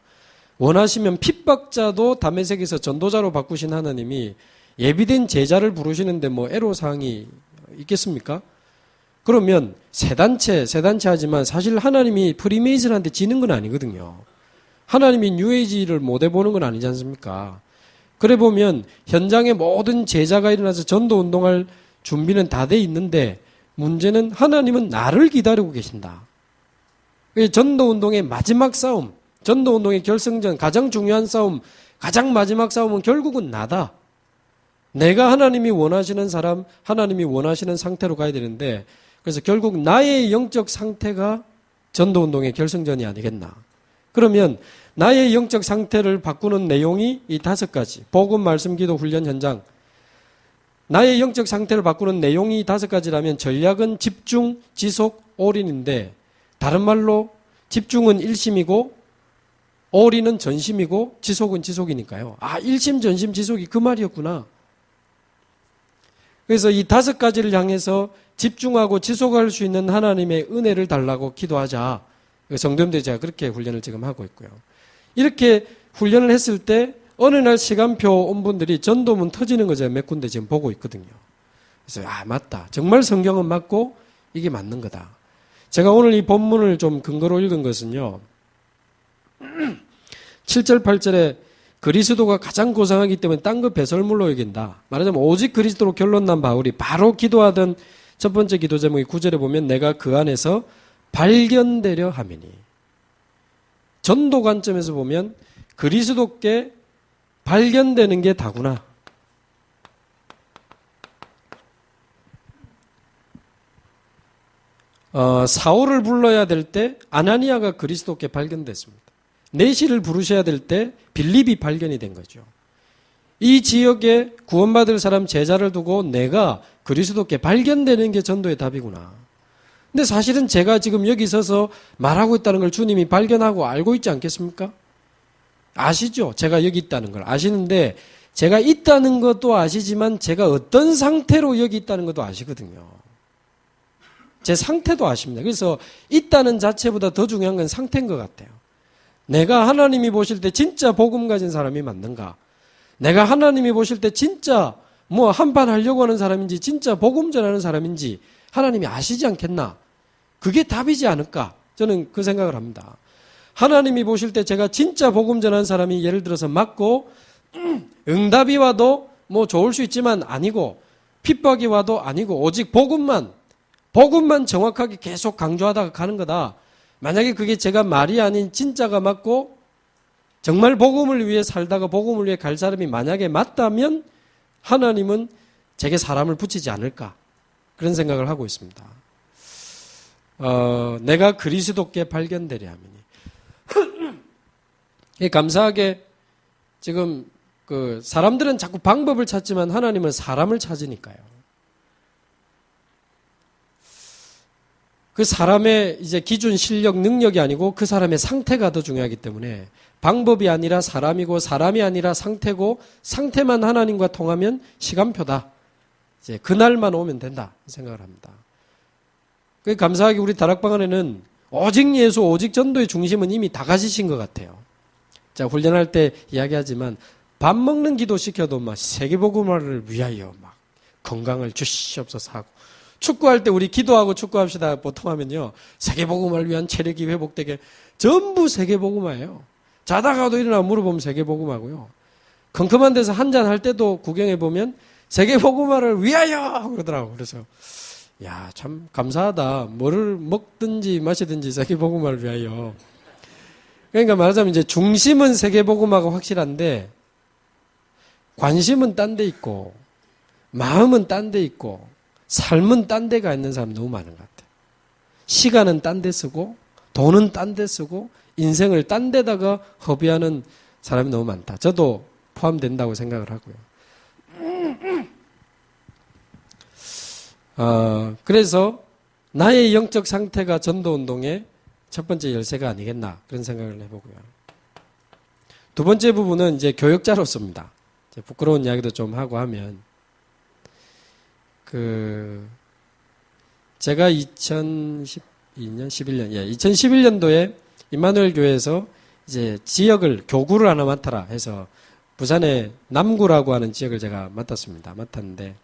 원하시면 핍박자도 다메섹에서 전도자로 바꾸신 하나님이 예비된 제자를 부르시는데 뭐 애로사항이 있겠습니까? 그러면 세 단체 하지만 사실 하나님이 프리메이슨한테 지는 건 아니거든요. 하나님이 뉴에이지를 못 해보는 건 아니지 않습니까? 그래 보면 현장에 모든 제자가 일어나서 전도 운동할 준비는 다 돼 있는데 문제는 하나님은 나를 기다리고 계신다. 전도 운동의 마지막 싸움, 전도 운동의 결승전 가장 중요한 싸움, 가장 마지막 싸움은 결국은 나다. 내가 하나님이 원하시는 사람, 하나님이 원하시는 상태로 가야 되는데 그래서 결국 나의 영적 상태가 전도 운동의 결승전이 아니겠나. 그러면 나의 영적 상태를 바꾸는 내용이 이 5가지. 복음, 말씀, 기도, 훈련, 현장. 나의 영적 상태를 바꾸는 내용이 5가지라면 전략은 집중, 지속, 올인인데 다른 말로 집중은 일심이고 올인은 전심이고 지속은 지속이니까요. 일심, 전심, 지속이 그 말이었구나. 그래서 이 5가지를 향해서 집중하고 지속할 수 있는 하나님의 은혜를 달라고 기도하자. 성도님들이 제가 그렇게 훈련을 지금 하고 있고요. 이렇게 훈련을 했을 때 어느 날 시간표 온 분들이 전도문 터지는 거 제가 몇 군데 지금 보고 있거든요. 그래서 맞다. 정말 성경은 맞고 이게 맞는 거다. 제가 오늘 이 본문을 좀 근거로 읽은 것은요. 7절 8절에 그리스도가 가장 고상하기 때문에 딴 거 배설물로 여긴다. 말하자면 오직 그리스도로 결론난 바울이 바로 기도하던 첫 번째 기도 제목이 9절에 보면 내가 그 안에서 발견되려 함이니. 전도 관점에서 보면 그리스도께 발견되는 게 다구나. 사울을 불러야 될 때 아나니아가 그리스도께 발견됐습니다. 내시를 부르셔야 될 때 빌립이 발견이 된 거죠. 이 지역에 구원받을 사람 제자를 두고 내가 그리스도께 발견되는 게 전도의 답이구나. 근데 사실은 제가 지금 여기 서서 말하고 있다는 걸 주님이 발견하고 알고 있지 않겠습니까? 아시죠? 제가 여기 있다는 걸 아시는데 제가 있다는 것도 아시지만 제가 어떤 상태로 여기 있다는 것도 아시거든요. 제 상태도 아십니다. 그래서 있다는 자체보다 더 중요한 건 상태인 것 같아요. 내가 하나님이 보실 때 진짜 복음 가진 사람이 맞는가? 내가 하나님이 보실 때 진짜 뭐 한판 하려고 하는 사람인지 진짜 복음 전하는 사람인지 하나님이 아시지 않겠나? 그게 답이지 않을까? 저는 그 생각을 합니다. 하나님이 보실 때 제가 진짜 복음 전하는 사람이 예를 들어서 맞고 응답이 와도 뭐 좋을 수 있지만 아니고 핍박이 와도 아니고 오직 복음만 정확하게 계속 강조하다가 가는 거다. 만약에 그게 제가 말이 아닌 진짜가 맞고 정말 복음을 위해 살다가 복음을 위해 갈 사람이 만약에 맞다면 하나님은 제게 사람을 붙이지 않을까. 그런 생각을 하고 있습니다. 내가 그리스도께 발견되려 함이니. 감사하게 지금 사람들은 자꾸 방법을 찾지만 하나님은 사람을 찾으니까요. 그 사람의 이제 기준, 실력, 능력이 아니고 그 사람의 상태가 더 중요하기 때문에 방법이 아니라 사람이고 사람이 아니라 상태고 상태만 하나님과 통하면 시간표다. 이제 그날만 오면 된다 생각을 합니다. 감사하게 우리 다락방 안에는 오직 예수, 오직 전도의 중심은 이미 다 가지신 것 같아요. 자, 훈련할 때 이야기하지만 밥 먹는 기도 시켜도 막 세계복음화를 위하여 막 건강을 주시옵소서 하고, 축구할 때 우리 기도하고 축구합시다 보통 하면요, 세계복음화를 위한 체력이 회복되게 전부 세계복음화예요. 자다가도 일어나 물어보면 세계복음화고요. 컴컴한 데서 한잔 할 때도 구경해 보면 세계복음화를 위하여 그러더라고. 그래서 야, 참 감사하다. 뭐를 먹든지 마시든지 세계복음화를 위하여. 그러니까 말하자면 이제 중심은 세계복음화가 확실한데 관심은 딴 데 있고 마음은 딴 데 있고 삶은 딴 데가 있는 사람 너무 많은 것 같아요. 시간은 딴 데 쓰고 돈은 딴 데 쓰고 인생을 딴 데다가 허비하는 사람이 너무 많다. 저도 포함된다고 생각을 하고요. 그래서 나의 영적 상태가 전도운동의 첫 번째 열쇠가 아니겠나 그런 생각을 해보고요. 두 번째 부분은 이제 교역자로서입니다. 이제 부끄러운 이야기도 좀 하고 하면 제가 2011년도에 임마누엘 교회에서 이제 지역을 교구를 하나 맡아라 해서 부산의 남구라고 하는 지역을 제가 맡았는데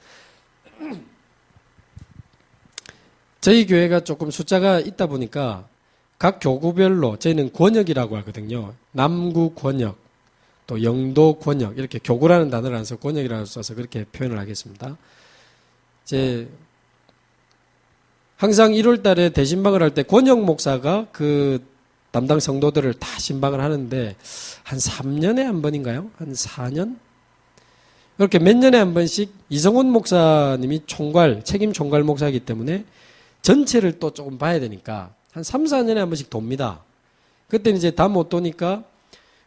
저희 교회가 조금 숫자가 있다 보니까 각 교구별로 저희는 권역이라고 하거든요. 남구 권역, 또 영도 권역, 이렇게 교구라는 단어를 안 써서 권역이라고 써서 그렇게 표현을 하겠습니다. 이제 항상 1월 달에 대신방을 할 때 권역 목사가 그 담당 성도들을 다 신방을 하는데 한 3년에 한 번인가요? 한 4년? 이렇게 몇 년에 한 번씩 이성훈 목사님이 책임 총괄 목사이기 때문에 전체를 또 조금 봐야 되니까 한 3, 4년에 한 번씩 돕니다. 그때는 이제 다 못 도니까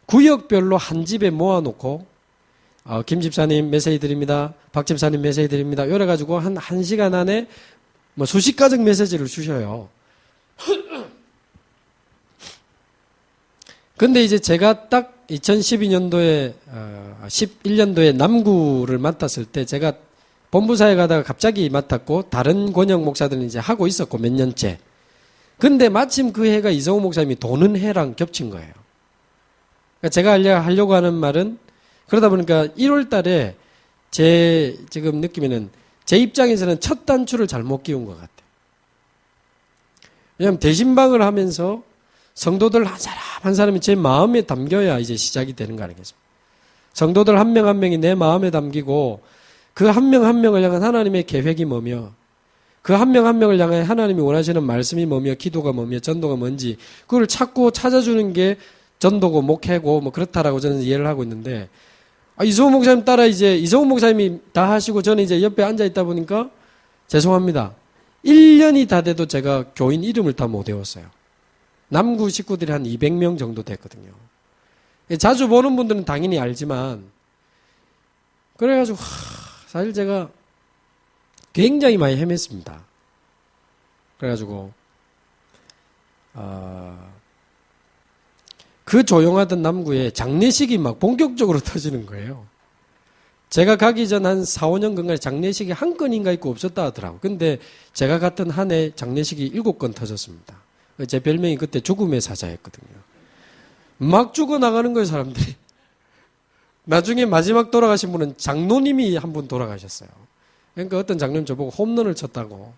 구역별로 한 집에 모아놓고 김 집사님 메시지 드립니다. 박 집사님 메시지 드립니다. 이래가지고 한 1시간 안에 뭐 수십 가정 메시지를 주셔요. 근데 이제 제가 딱 2012년도에 11년도에 남구를 맡았을 때 제가 본부사에 가다가 갑자기 맡았고 다른 권역 목사들은 이제 하고 있었고 몇 년째. 근데 마침 그 해가 이성우 목사님이 도는 해랑 겹친 거예요. 그러니까 제가 하려고 하는 말은 그러다 보니까 1월 달에 제 지금 느낌에는 제 입장에서는 첫 단추를 잘못 끼운 것 같아요. 왜냐하면 대신방을 하면서 성도들 한 사람 한 사람이 제 마음에 담겨야 이제 시작이 되는 거 아니겠습니까? 성도들 한 명 한 명이 내 마음에 담기고 그 한 명 한 명을 향한 하나님의 계획이 뭐며 그 한 명 한 명을 향해 하나님이 원하시는 말씀이 뭐며 기도가 뭐며 전도가 뭔지 그걸 찾고 찾아주는 게 전도고 목회고 뭐 그렇다라고 저는 이해를 하고 있는데 이성훈 목사님 따라 이제 이성훈 목사님이 다 하시고 저는 이제 옆에 앉아 있다 보니까 죄송합니다. 1년이 다 돼도 제가 교인 이름을 다 못 외웠어요. 남구 식구들이 한 200명 정도 됐거든요. 자주 보는 분들은 당연히 알지만 그래가지고 사실 제가 굉장히 많이 헤맸습니다. 그래가지고 그 조용하던 남구에 장례식이 막 본격적으로 터지는 거예요. 제가 가기 전 한 4, 5년 근간에 장례식이 한 건인가 있고 없었다 하더라고요. 근데 제가 갔던 한 해 장례식이 7건 터졌습니다. 제 별명이 그때 죽음의 사자였거든요. 막 죽어나가는 거예요, 사람들이. 나중에 마지막 돌아가신 분은 장로님이 한 분 돌아가셨어요. 그러니까 어떤 장로님 저보고 홈런을 쳤다고.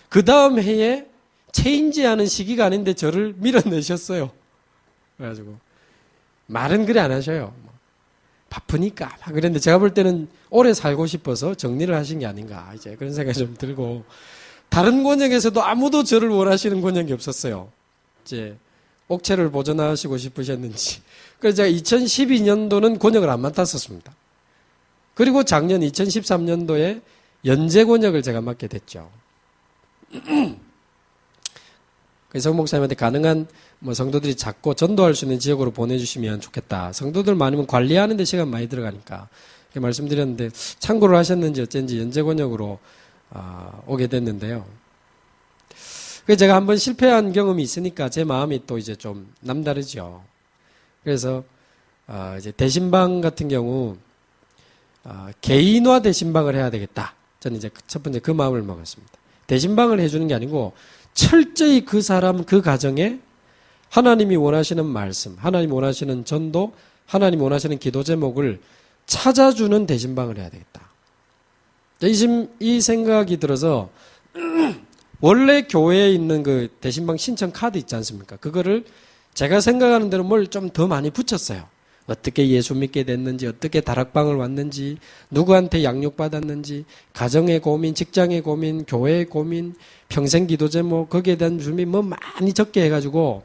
그 다음 해에 체인지하는 시기가 아닌데 저를 밀어내셨어요. 그래가지고 말은 그래 안 하셔요. 바쁘니까 막 그랬는데 제가 볼 때는 오래 살고 싶어서 정리를 하신 게 아닌가 이제 그런 생각이 좀 들고 다른 권역에서도 아무도 저를 원하시는 권역이 없었어요. 이제 옥체를 보존하시고 싶으셨는지. 그래서 제가 2012년도는 권역을 안 맡았었습니다. 그리고 작년 2013년도에 연재 권역을 제가 맡게 됐죠. 그래서 목사님한테 가능한 성도들이 작고 전도할 수 있는 지역으로 보내주시면 좋겠다. 성도들 많으면 관리하는 데 시간 많이 들어가니까 이렇게 말씀드렸는데 참고를 하셨는지 어쩐지 연재 권역으로 오게 됐는데요. 그래서 제가 한번 실패한 경험이 있으니까 제 마음이 또 이제 좀 남다르죠. 그래서 이제 대신방 같은 경우 개인화 대신방을 해야 되겠다. 저는 이제 첫 번째 그 마음을 먹었습니다. 대신방을 해주는 게 아니고 철저히 그 사람 그 가정에 하나님이 원하시는 말씀, 하나님이 원하시는 전도, 하나님이 원하시는 기도 제목을 찾아주는 대신방을 해야 되겠다. 이 생각이 들어서 원래 교회에 있는 그 대신방 신청 카드 있지 않습니까? 그거를 제가 생각하는 대로 뭘 좀 더 많이 붙였어요. 어떻게 예수 믿게 됐는지, 어떻게 다락방을 왔는지, 누구한테 양육받았는지, 가정의 고민, 직장의 고민, 교회의 고민, 평생 기도 제목, 거기에 대한 준비 뭐 많이 적게 해가지고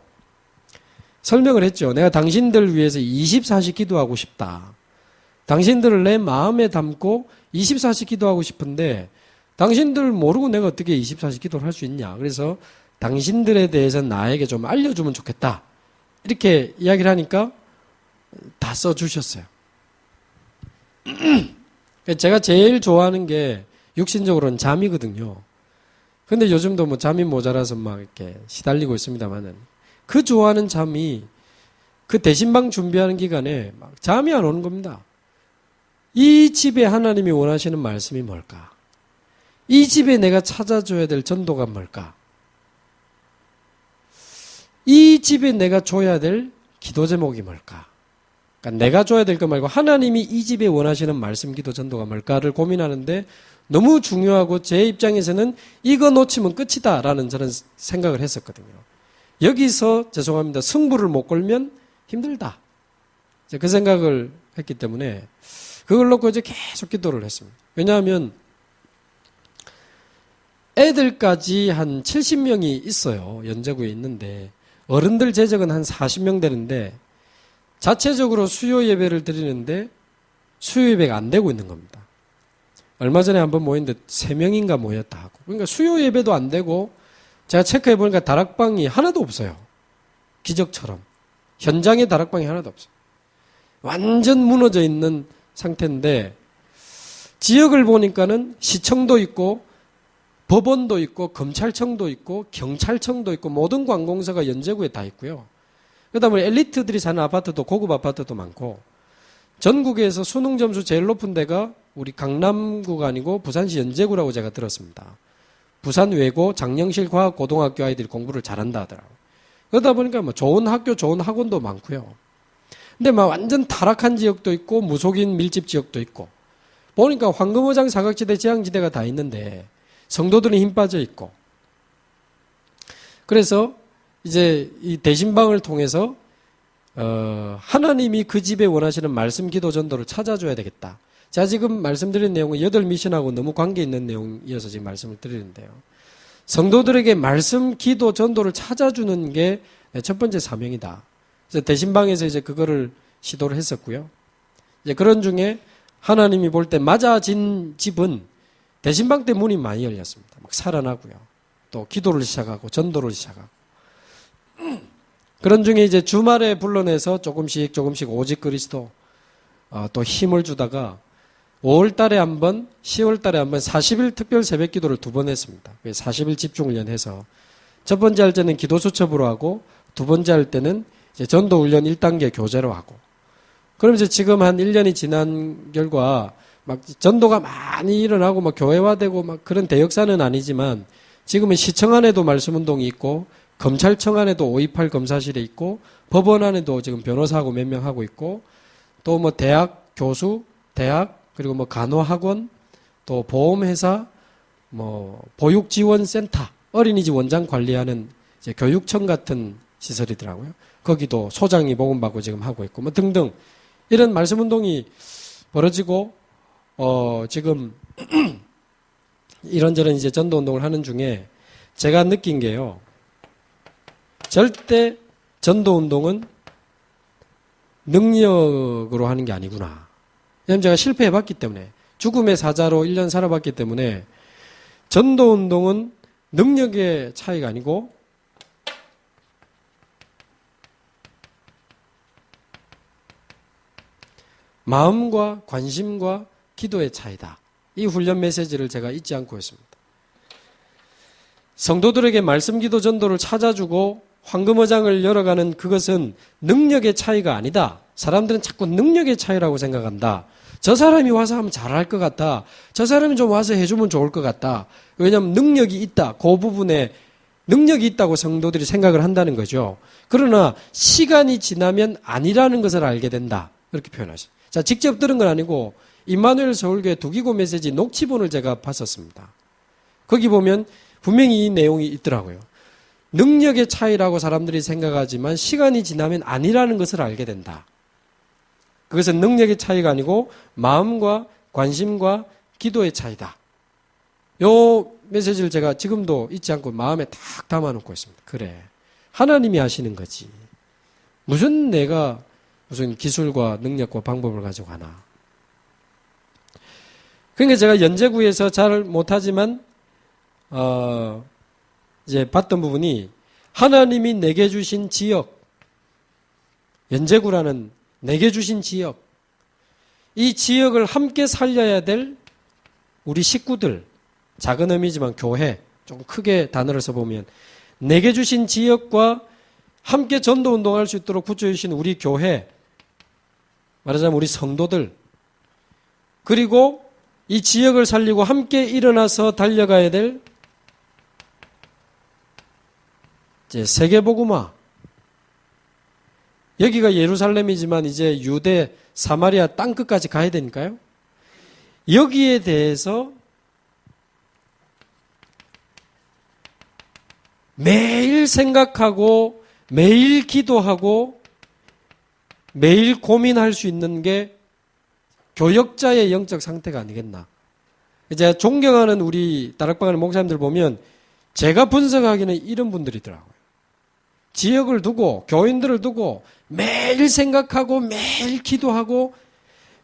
설명을 했죠. 내가 당신들 위해서 24시 기도하고 싶다. 당신들을 내 마음에 담고 24시 기도하고 싶은데 당신들 모르고 내가 어떻게 24시 기도를 할 수 있냐. 그래서 당신들에 대해서 나에게 좀 알려주면 좋겠다. 이렇게 이야기를 하니까 다 써주셨어요. 제가 제일 좋아하는 게 육신적으로는 잠이거든요. 근데 요즘도 뭐 잠이 모자라서 막 이렇게 시달리고 있습니다만은 그 좋아하는 잠이 그 대신방 준비하는 기간에 막 잠이 안 오는 겁니다. 이 집에 하나님이 원하시는 말씀이 뭘까? 이 집에 내가 찾아줘야 될 전도가 뭘까? 이 집에 내가 줘야 될 기도 제목이 뭘까? 그러니까 내가 줘야 될 거 말고 하나님이 이 집에 원하시는 말씀, 기도, 전도가 뭘까를 고민하는데 너무 중요하고 제 입장에서는 이거 놓치면 끝이다라는 저는 생각을 했었거든요. 여기서 죄송합니다. 승부를 못 걸면 힘들다. 그 생각을 했기 때문에 그걸 놓고 이제 계속 기도를 했습니다. 왜냐하면 애들까지 한 70명이 있어요. 연제구에 있는데 어른들 재적은 한 40명 되는데 자체적으로 수요 예배를 드리는데 수요 예배가 안 되고 있는 겁니다. 얼마 전에 한번 모였는데 3명인가 모였다 하고. 그러니까 수요 예배도 안 되고 제가 체크해 보니까 다락방이 하나도 없어요. 기적처럼. 현장에 다락방이 하나도 없어요. 완전 무너져 있는 상태인데 지역을 보니까는 시청도 있고 법원도 있고 검찰청도 있고 경찰청도 있고 모든 관공서가 연제구에 다 있고요. 그다음에 엘리트들이 사는 아파트도 고급 아파트도 많고 전국에서 수능 점수 제일 높은 데가 우리 강남구가 아니고 부산시 연제구라고 제가 들었습니다. 부산 외고 장영실 과학고등학교 아이들이 공부를 잘한다 하더라고요. 그러다 보니까 뭐 좋은 학교, 좋은 학원도 많고요. 근데 막 완전 타락한 지역도 있고 무속인 밀집 지역도 있고 보니까 황금어장 사각지대, 지향지대가 다 있는데 성도들은 힘 빠져 있고 그래서 이제 이 대신방을 통해서 하나님이 그 집에 원하시는 말씀, 기도, 전도를 찾아줘야 되겠다. 제가 지금 말씀드린 내용은 8미션하고 너무 관계 있는 내용이어서 지금 말씀을 드리는데요. 성도들에게 말씀, 기도, 전도를 찾아주는 게 첫 번째 사명이다. 그래서 대신방에서 이제 그거를 시도를 했었고요. 이제 그런 중에 하나님이 볼 때 맞아진 집은 대신방 때 문이 많이 열렸습니다. 막 살아나고요. 또 기도를 시작하고 전도를 시작하고. 그런 중에 이제 주말에 불러내서 조금씩 오직 그리스도 또 힘을 주다가 5월 달에 한 번, 10월 달에 한 번 40일 특별 새벽 기도를 2번 했습니다. 40일 집중훈련 해서 첫 번째 할 때는 기도 수첩으로 하고 두 번째 할 때는 이제 전도 훈련 1단계 교재로 하고 그럼 이제 지금 한 1년이 지난 결과 막 전도가 많이 일어나고 막 교회화되고 막 그런 대역사는 아니지만 지금은 시청 안에도 말씀 운동이 있고 검찰청 안에도 528 검사실에 있고 법원 안에도 지금 변호사하고 몇 명 하고 있고 또 뭐 대학 교수, 대학 그리고 뭐 간호학원 또 보험회사 뭐 보육지원센터 어린이집 원장 관리하는 이제 교육청 같은 시설이더라고요. 거기도 소장이 복음받고 지금 하고 있고 뭐 등등 이런 말씀 운동이 벌어지고 지금 이런저런 이제 전도 운동을 하는 중에 제가 느낀 게요. 절대 전도 운동은 능력으로 하는 게 아니구나. 왜냐하면 제가 실패해 봤기 때문에 죽음의 사자로 1년 살아봤기 때문에 전도 운동은 능력의 차이가 아니고 마음과 관심과 기도의 차이다. 이 훈련 메시지를 제가 잊지 않고 있습니다. 성도들에게 말씀, 기도, 전도를 찾아주고 황금어장을 열어가는 그것은 능력의 차이가 아니다. 사람들은 자꾸 능력의 차이라고 생각한다. 저 사람이 와서 하면 잘할 것 같다. 저 사람이 좀 와서 해주면 좋을 것 같다. 왜냐하면 능력이 있다. 그 부분에 능력이 있다고 성도들이 생각을 한다는 거죠. 그러나 시간이 지나면 아니라는 것을 알게 된다. 이렇게 표현하셨어요. 자, 직접 들은 건 아니고 임마누엘 서울교회 두기고 메시지 녹취본을 제가 봤었습니다. 거기 보면 분명히 이 내용이 있더라고요. 능력의 차이라고 사람들이 생각하지만 시간이 지나면 아니라는 것을 알게 된다. 그것은 능력의 차이가 아니고 마음과 관심과 기도의 차이다. 요 메시지를 제가 지금도 잊지 않고 마음에 딱 담아놓고 있습니다. 그래, 하나님이 하시는 거지. 무슨 내가 무슨 기술과 능력과 방법을 가지고 하나. 그러니까 제가 연제구에서 잘 못하지만 이제 봤던 부분이 하나님이 내게 주신 지역, 연제구라는 내게 주신 지역, 이 지역을 함께 살려야 될 우리 식구들, 작은 의미지만 교회, 좀 크게 단어를 써보면 내게 주신 지역과 함께 전도운동할 수 있도록 붙여주신 우리 교회, 말하자면 우리 성도들, 그리고 이 지역을 살리고 함께 일어나서 달려가야 될 이제 세계복음화. 여기가 예루살렘이지만 이제 유대, 사마리아 땅끝까지 가야 되니까요. 여기에 대해서 매일 생각하고 매일 기도하고 매일 고민할 수 있는 게 교역자의 영적 상태가 아니겠나. 이제 존경하는 우리 다락방하는 목사님들 보면 제가 분석하기는 이런 분들이더라고요. 지역을 두고 교인들을 두고 매일 생각하고 매일 기도하고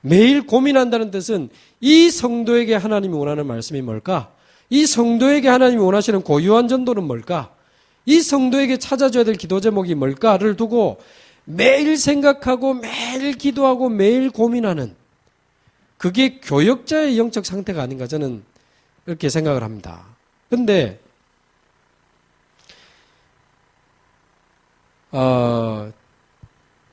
매일 고민한다는 뜻은 이 성도에게 하나님이 원하는 말씀이 뭘까? 이 성도에게 하나님이 원하시는 고유한 전도는 뭘까? 이 성도에게 찾아줘야 될 기도 제목이 뭘까를 두고 매일 생각하고 매일 기도하고 매일 고민하는, 그게 교역자의 영적 상태가 아닌가 저는 이렇게 생각을 합니다. 그런데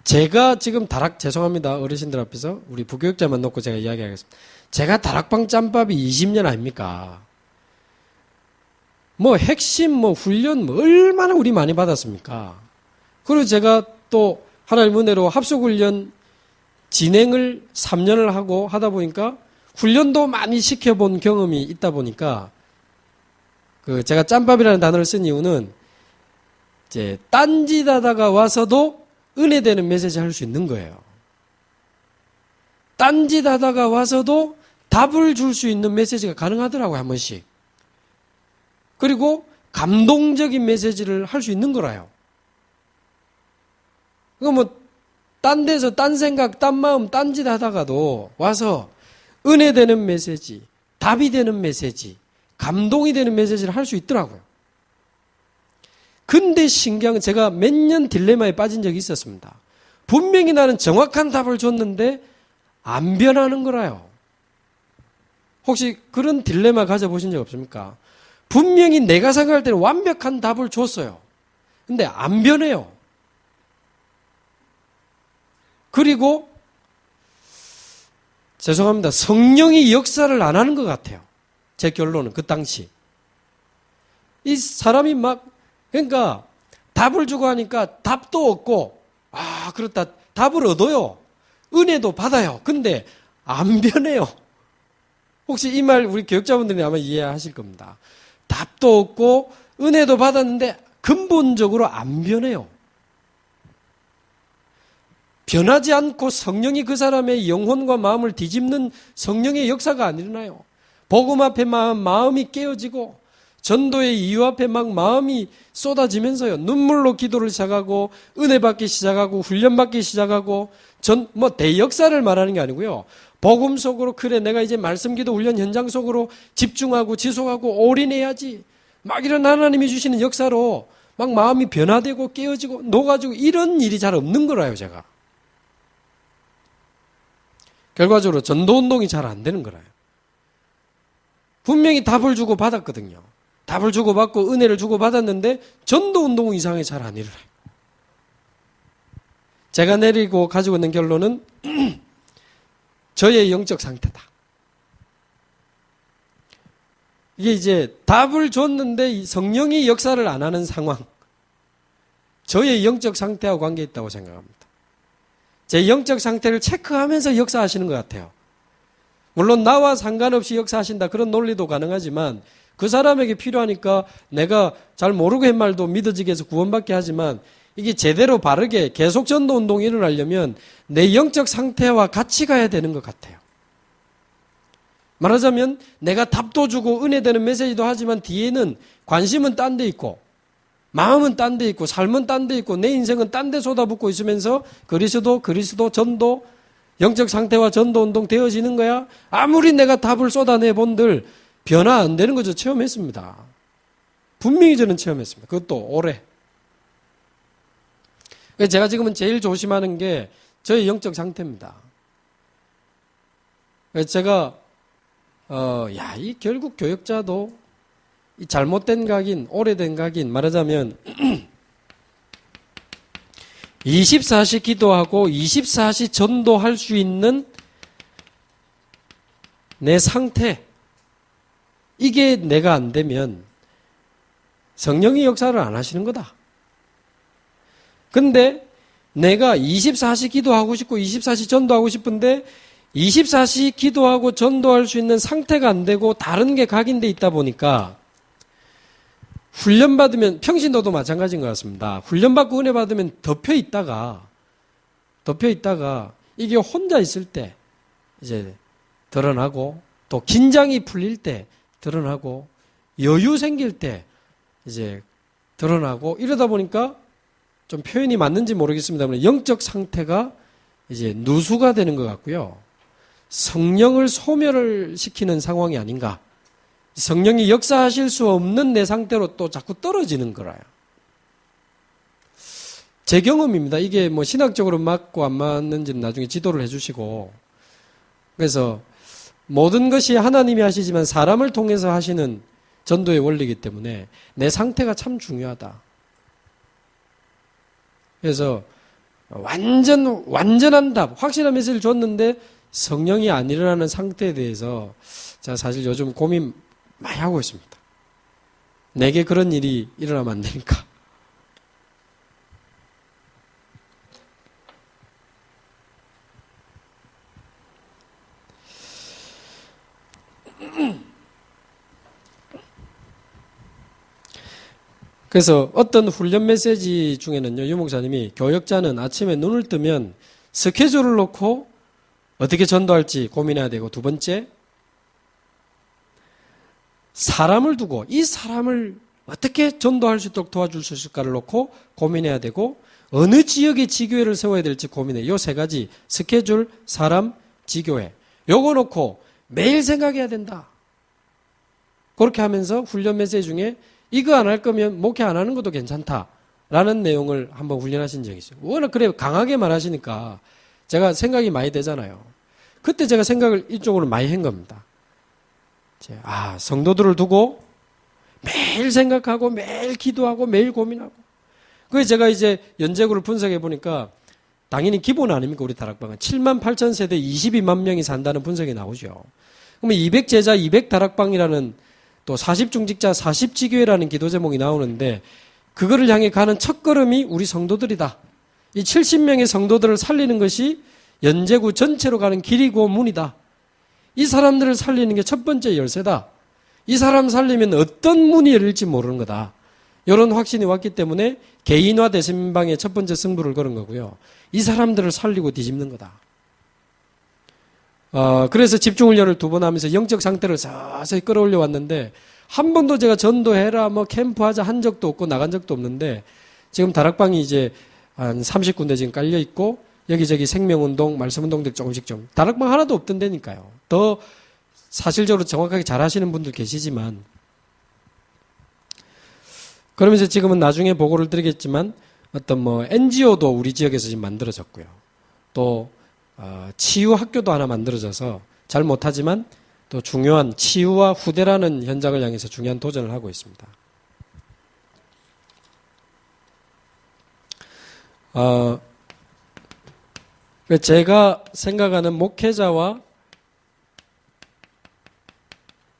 제가 지금 죄송합니다. 어르신들 앞에서 우리 부교육자만 놓고 제가 이야기하겠습니다. 제가 다락방 짬밥이 20년 아닙니까? 뭐 핵심 훈련 얼마나 우리 많이 받았습니까? 그리고 제가 또 하나님 은혜로 합숙훈련 진행을 3년을 하고 하다 보니까 훈련도 많이 시켜본 경험이 있다 보니까 제가 짬밥이라는 단어를 쓴 이유는 이제 딴짓하다가 와서도 은혜되는 메시지 할 수 있는 거예요. 딴짓하다가 와서도 답을 줄 수 있는 메시지가 가능하더라고요, 한 번씩. 그리고 감동적인 메시지를 할 수 있는 거라요. 그거 딴 데서 딴 생각, 딴 마음, 딴짓 하다가도 와서 은혜되는 메시지, 답이 되는 메시지, 감동이 되는 메시지를 할 수 있더라고요. 근데 신기한 건 제가 몇 년 딜레마에 빠진 적이 있었습니다. 분명히 나는 정확한 답을 줬는데 안 변하는 거라요. 혹시 그런 딜레마 가져보신 적 없습니까? 분명히 내가 생각할 때는 완벽한 답을 줬어요. 근데 안 변해요. 그리고 죄송합니다. 성령이 역사를 안 하는 것 같아요. 제 결론은 그 당시. 이 사람이 그러니까 답을 주고 하니까 답도 얻고, 그렇다. 답을 얻어요. 은혜도 받아요. 근데 안 변해요. 혹시 이 말 우리 교육자분들이 아마 이해하실 겁니다. 답도 얻고 은혜도 받았는데 근본적으로 안 변해요. 변하지 않고 성령이 그 사람의 영혼과 마음을 뒤집는 성령의 역사가 안 일어나요. 복음 앞에 마음이 깨어지고 전도의 이유 앞에 마음이 쏟아지면서요. 눈물로 기도를 시작하고 은혜 받기 시작하고 훈련 받기 시작하고 대역사를 말하는 게 아니고요. 복음 속으로 그래 내가 이제 말씀 기도 훈련 현장 속으로 집중하고 지속하고 올인해야지. 이런 하나님이 주시는 역사로 마음이 변화되고 깨어지고 녹아지고 이런 일이 잘 없는 거라요, 제가. 결과적으로 전도운동이 잘 안 되는 거라요. 분명히 답을 주고 받았거든요. 답을 주고받고 은혜를 주고받았는데 전도 운동은 이상하게 잘 안 일어나요. 제가 내리고 가지고 있는 결론은 저의 영적 상태다. 이게 이제 답을 줬는데 성령이 역사를 안 하는 상황. 저의 영적 상태하고 관계 있다고 생각합니다. 제 영적 상태를 체크하면서 역사하시는 것 같아요. 물론 나와 상관없이 역사하신다 그런 논리도 가능하지만 그 사람에게 필요하니까 내가 잘 모르고 한 말도 믿어지게 해서 구원받게 하지만 이게 제대로 바르게 계속 전도 운동이 일어나려면 내 영적 상태와 같이 가야 되는 것 같아요. 말하자면 내가 답도 주고 은혜되는 메시지도 하지만 뒤에는 관심은 딴 데 있고 마음은 딴 데 있고 삶은 딴 데 있고 내 인생은 딴 데 쏟아붓고 있으면서 그리스도 전도 영적 상태와 전도 운동 되어지는 거야. 아무리 내가 답을 쏟아내 본들 변화 안 되는 거죠. 체험했습니다. 분명히 저는 체험했습니다. 그것도 오래. 제가 지금은 제일 조심하는 게 저의 영적 상태입니다. 제가 이 결국 교역자도 이 잘못된 각인, 오래된 각인 말하자면 24시 기도하고 24시 전도할 수 있는 내 상태 이게 내가 안 되면 성령이 역사를 안 하시는 거다. 근데 내가 24시 기도하고 싶고 24시 전도하고 싶은데 24시 기도하고 전도할 수 있는 상태가 안 되고 다른 게 각인돼 있다 보니까 훈련받으면 평신도도 마찬가지인 것 같습니다. 훈련받고 은혜 받으면 덮여 있다가 이게 혼자 있을 때 이제 드러나고 또 긴장이 풀릴 때 드러나고 여유 생길 때 이제 드러나고 이러다 보니까 좀 표현이 맞는지 모르겠습니다만 영적 상태가 이제 누수가 되는 것 같고요. 성령을 소멸을 시키는 상황이 아닌가. 성령이 역사하실 수 없는 내 상태로 또 자꾸 떨어지는 거라요. 제 경험입니다. 이게 뭐 신학적으로 맞고 안 맞는지는 나중에 지도를 해주시고 그래서 모든 것이 하나님이 하시지만 사람을 통해서 하시는 전도의 원리이기 때문에 내 상태가 참 중요하다. 그래서 완전한 답, 확실한 메시지를 줬는데 성령이 안 일어나는 상태에 대해서 제가 사실 요즘 고민 많이 하고 있습니다. 내게 그런 일이 일어나면 안 되니까. 그래서 어떤 훈련 메시지 중에는요, 유 목사님이 교역자는 아침에 눈을 뜨면 스케줄을 놓고 어떻게 전도할지 고민해야 되고, 두 번째, 사람을 두고 이 사람을 어떻게 전도할 수 있도록 도와줄 수 있을까를 놓고 고민해야 되고, 어느 지역에 지교회를 세워야 될지 고민해. 요 세 가지, 스케줄, 사람, 지교회. 요거 놓고 매일 생각해야 된다. 그렇게 하면서 훈련 메시지 중에 이거 안 할 거면 목회 안 하는 것도 괜찮다라는 내용을 한번 훈련하신 적이 있어요. 워낙 그래 강하게 말하시니까 제가 생각이 많이 되잖아요. 그때 제가 생각을 이쪽으로 많이 한 겁니다. 성도들을 두고 매일 생각하고 매일 기도하고 매일 고민하고. 그래서 제가 이제 연재구를 분석해 보니까 당연히 기본 아닙니까? 우리 다락방은 7만 8천 세대 22만 명이 산다는 분석이 나오죠. 그러면 200제자 200다락방이라는 또 40중직자 40지교회라는 기도 제목이 나오는데 그거를 향해 가는 첫걸음이 우리 성도들이다. 이 70명의 성도들을 살리는 것이 연제구 전체로 가는 길이고 문이다. 이 사람들을 살리는 게 첫 번째 열쇠다. 이 사람 살리면 어떤 문이 열릴지 모르는 거다. 이런 확신이 왔기 때문에 개인화 대신방의 첫 번째 승부를 거는 거고요. 이 사람들을 살리고 뒤집는 거다. 그래서 집중훈련을 2번 하면서 영적 상태를 서서히 끌어올려 왔는데 한 번도 제가 전도해라 캠프하자 한 적도 없고 나간 적도 없는데 지금 다락방이 이제 한 30군데 지금 깔려 있고 여기저기 생명운동, 말씀운동들 조금씩 좀 다락방 하나도 없던 데니까요. 더 사실적으로 정확하게 잘 하시는 분들 계시지만 그러면서 지금은 나중에 보고를 드리겠지만 어떤 NGO도 우리 지역에서 지금 만들어졌고요. 또 치유 학교도 하나 만들어져서 잘 못하지만 또 중요한 치유와 후대라는 현장을 향해서 중요한 도전을 하고 있습니다. 제가 생각하는 목회자와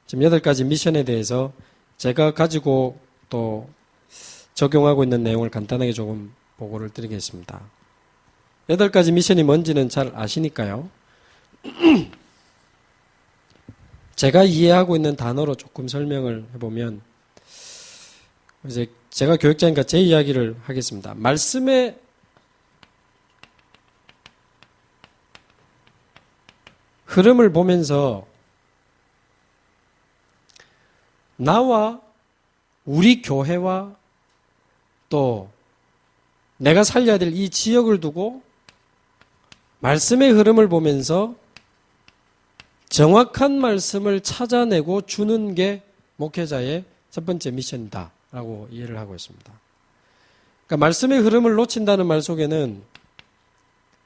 지금 8가지 미션에 대해서 제가 가지고 또 적용하고 있는 내용을 간단하게 조금 보고를 드리겠습니다. 8가지 미션이 뭔지는 잘 아시니까요. 제가 이해하고 있는 단어로 조금 설명을 해보면, 이제 제가 교육자니까 제 이야기를 하겠습니다. 말씀의 흐름을 보면서 나와 우리 교회와 또 내가 살려야 될 이 지역을 두고 말씀의 흐름을 보면서 정확한 말씀을 찾아내고 주는 게 목회자의 첫 번째 미션이다라고 이해를 하고 있습니다. 그러니까 말씀의 흐름을 놓친다는 말 속에는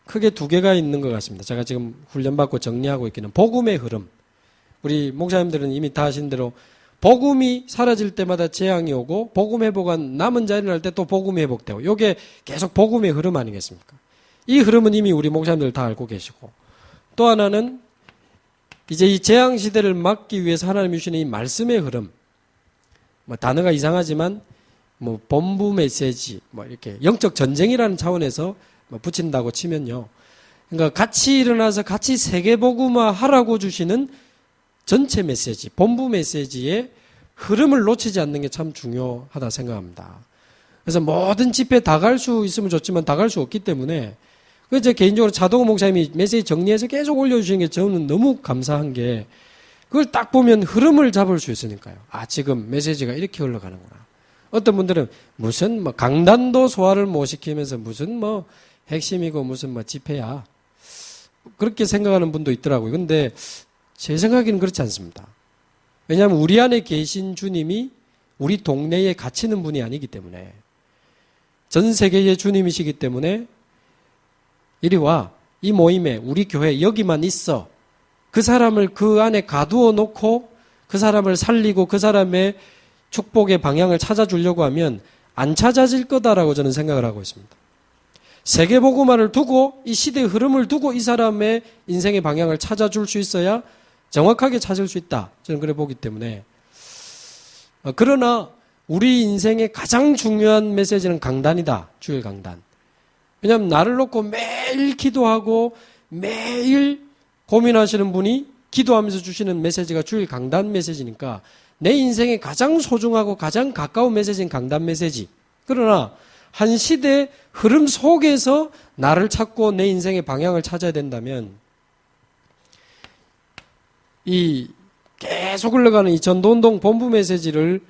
크게 2개가 있는 것 같습니다. 제가 지금 훈련받고 정리하고 있기는 복음의 흐름. 우리 목사님들은 이미 다 아신 대로 복음이 사라질 때마다 재앙이 오고 복음 회복한 남은 자리를 할 때 또 복음이 회복되고 이게 계속 복음의 흐름 아니겠습니까? 이 흐름은 이미 우리 목사님들 다 알고 계시고, 또 하나는 이제 이 재앙 시대를 막기 위해서 하나님이 주시는 이 말씀의 흐름. 단어가 이상하지만 본부 메시지 이렇게 영적 전쟁이라는 차원에서 붙인다고 치면요. 그러니까 같이 일어나서 같이 세계복음화 하라고 주시는 전체 메시지, 본부 메시지의 흐름을 놓치지 않는 게 참 중요하다 생각합니다. 그래서 모든 집회 다 갈 수 있으면 좋지만 다 갈 수 없기 때문에, 제 개인적으로 차동호 목사님이 메시지 정리해서 계속 올려주시는 게 저는 너무 감사한 게, 그걸 딱 보면 흐름을 잡을 수 있으니까요. 지금 메시지가 이렇게 흘러가는구나. 어떤 분들은 무슨 강단도 소화를 못 시키면서 무슨 핵심이고 무슨 집회야. 그렇게 생각하는 분도 있더라고요. 근데 제 생각에는 그렇지 않습니다. 왜냐하면 우리 안에 계신 주님이 우리 동네에 갇히는 분이 아니기 때문에, 전 세계의 주님이시기 때문에 이리 와, 이 모임에 우리 교회 여기만 있어. 그 사람을 그 안에 가두어 놓고 그 사람을 살리고 그 사람의 축복의 방향을 찾아주려고 하면 안 찾아질 거다라고 저는 생각을 하고 있습니다. 세계복음화를 두고 이 시대의 흐름을 두고 이 사람의 인생의 방향을 찾아줄 수 있어야 정확하게 찾을 수 있다. 저는 그래 보기 때문에. 그러나 우리 인생의 가장 중요한 메시지는 강단이다. 주일 강단. 왜냐하면 나를 놓고 매일 기도하고 매일 고민하시는 분이 기도하면서 주시는 메시지가 주일 강단 메시지니까 내 인생에 가장 소중하고 가장 가까운 메시지는 강단 메시지. 그러나 한 시대의 흐름 속에서 나를 찾고 내 인생의 방향을 찾아야 된다면 이 계속 흘러가는 이 전도운동 본부 메시지를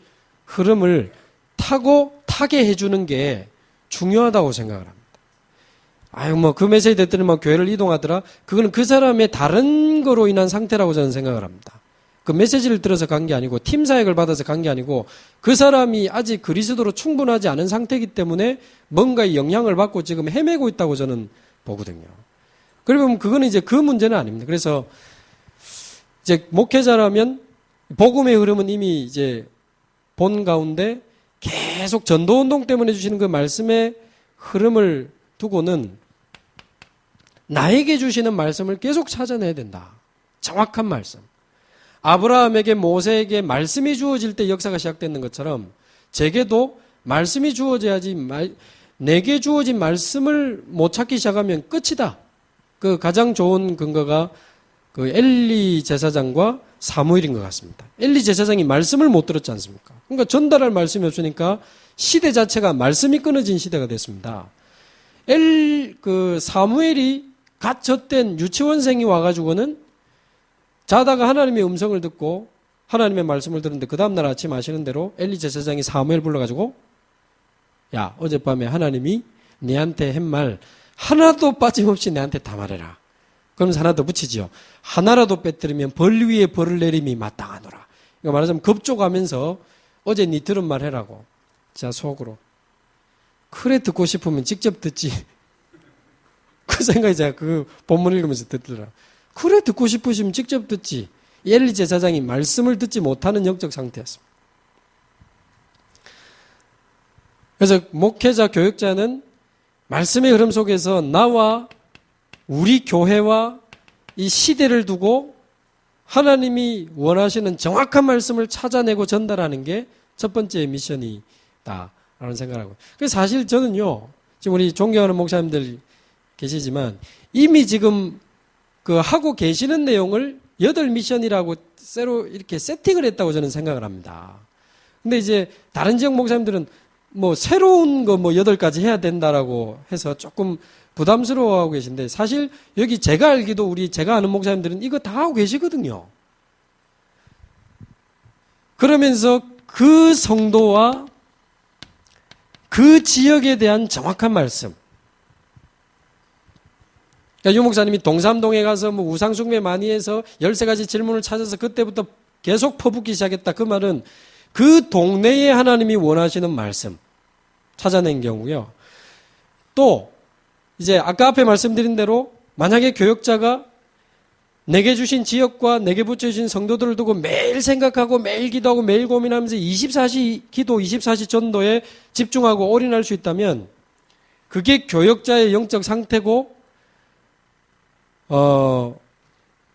흐름을 타게 해주는 게 중요하다고 생각을 합니다. 그 메시지 됐더니 교회를 이동하더라. 그거는 그 사람의 다른 거로 인한 상태라고 저는 생각을 합니다. 그 메시지를 들어서 간 게 아니고 팀 사역을 받아서 간 게 아니고 그 사람이 아직 그리스도로 충분하지 않은 상태이기 때문에 뭔가의 영향을 받고 지금 헤매고 있다고 저는 보거든요. 그러면 그거는 이제 그 문제는 아닙니다. 그래서 이제 목회자라면 복음의 흐름은 이미 이제 본 가운데 계속 전도운동 때문에 주시는 그 말씀의 흐름을 두고는 나에게 주시는 말씀을 계속 찾아내야 된다. 정확한 말씀. 아브라함에게 모세에게 말씀이 주어질 때 역사가 시작되는 것처럼 제게도 말씀이 주어져야지 내게 주어진 말씀을 못 찾기 시작하면 끝이다. 그 가장 좋은 근거가 그 엘리 제사장과 사무엘인 것 같습니다. 엘리 제사장이 말씀을 못 들었지 않습니까? 그러니까 전달할 말씀이 없으니까 시대 자체가 말씀이 끊어진 시대가 됐습니다. 사무엘이 갓 젖된 유치원생이 와가지고는 자다가 하나님의 음성을 듣고 하나님의 말씀을 들었는데 그 다음날 아침 아시는 대로 엘리 제사장이 사무엘 불러가지고 야, 어젯밤에 하나님이 네한테 한 말 하나도 빠짐없이 내한테 다 말해라. 그러면서 하나 더 붙이지요. 하나라도 빼뜨리면 벌 위에 벌을 내림이 마땅하노라. 그러니까 말하자면 급조가면서 어제 네 들은 말 해라고. 자, 속으로. 그래 듣고 싶으면 직접 듣지. 그 생각이 제가 그 본문 읽으면서 듣더라. 그래 듣고 싶으시면 직접 듣지. 엘리 제사장이 말씀을 듣지 못하는 영적 상태였습니다. 그래서 목회자, 교역자는 말씀의 흐름 속에서 나와 우리 교회와 이 시대를 두고 하나님이 원하시는 정확한 말씀을 찾아내고 전달하는 게 첫 번째 미션이다라는 생각을 하고. 그래서 사실 저는요, 지금 우리 존경하는 목사님들 계시지만 이미 지금 그 하고 계시는 내용을 8미션이라고 새로 이렇게 세팅을 했다고 저는 생각을 합니다. 근데 이제 다른 지역 목사님들은 뭐 새로운 거 뭐 8가지 해야 된다라고 해서 조금 부담스러워하고 계신데, 사실 여기 제가 알기도 제가 아는 목사님들은 이거 다 하고 계시거든요. 그러면서 그 성도와 그 지역에 대한 정확한 말씀. 그러니까 유 목사님이 동삼동에 가서 뭐 우상숭배 많이 해서 13가지 질문을 찾아서 그때부터 계속 퍼붓기 시작했다. 그 말은 그 동네에 하나님이 원하시는 말씀 찾아낸 경우요. 또 이제 아까 앞에 말씀드린 대로 만약에 교역자가 내게 주신 지역과 내게 붙여주신 성도들을 두고 매일 생각하고 매일 기도하고 매일 고민하면서 24시 기도, 24시 전도에 집중하고 올인할 수 있다면 그게 교역자의 영적 상태고,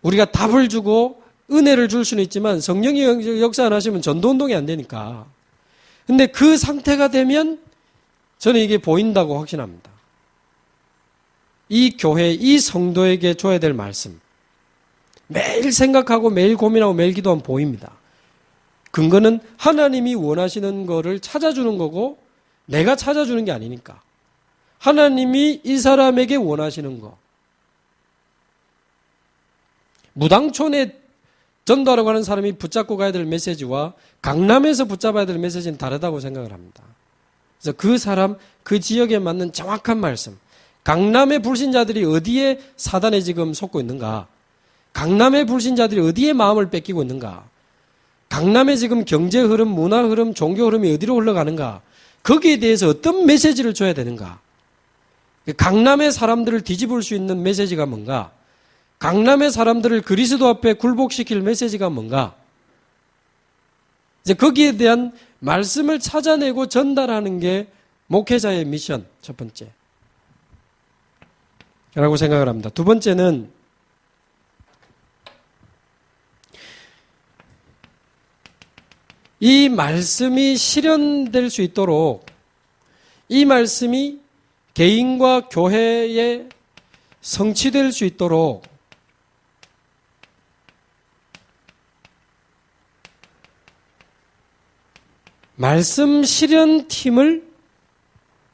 우리가 답을 주고 은혜를 줄 수는 있지만 성령이 역사 안 하시면 전도운동이 안 되니까. 근데 그 상태가 되면 저는 이게 보인다고 확신합니다. 이 교회, 이 성도에게 줘야 될 말씀. 매일 생각하고 매일 고민하고 매일 기도하면 보입니다. 근거는 하나님이 원하시는 거를 찾아주는 거고 내가 찾아주는 게 아니니까. 하나님이 이 사람에게 원하시는 거. 무당촌에 전도하려고 하는 사람이 붙잡고 가야 될 메시지와 강남에서 붙잡아야 될 메시지는 다르다고 생각을 합니다. 그래서 그 사람, 그 지역에 맞는 정확한 말씀. 강남의 불신자들이 어디에 사단에 지금 속고 있는가? 강남의 불신자들이 어디에 마음을 뺏기고 있는가? 강남의 지금 경제 흐름, 문화 흐름, 종교 흐름이 어디로 흘러가는가? 거기에 대해서 어떤 메시지를 줘야 되는가? 강남의 사람들을 뒤집을 수 있는 메시지가 뭔가? 강남의 사람들을 그리스도 앞에 굴복시킬 메시지가 뭔가? 이제 거기에 대한 말씀을 찾아내고 전달하는 게 목회자의 미션, 첫 번째. 라고 생각을 합니다. 두 번째는 이 말씀이 실현될 수 있도록, 이 말씀이 개인과 교회에 성취될 수 있도록 말씀 실현팀을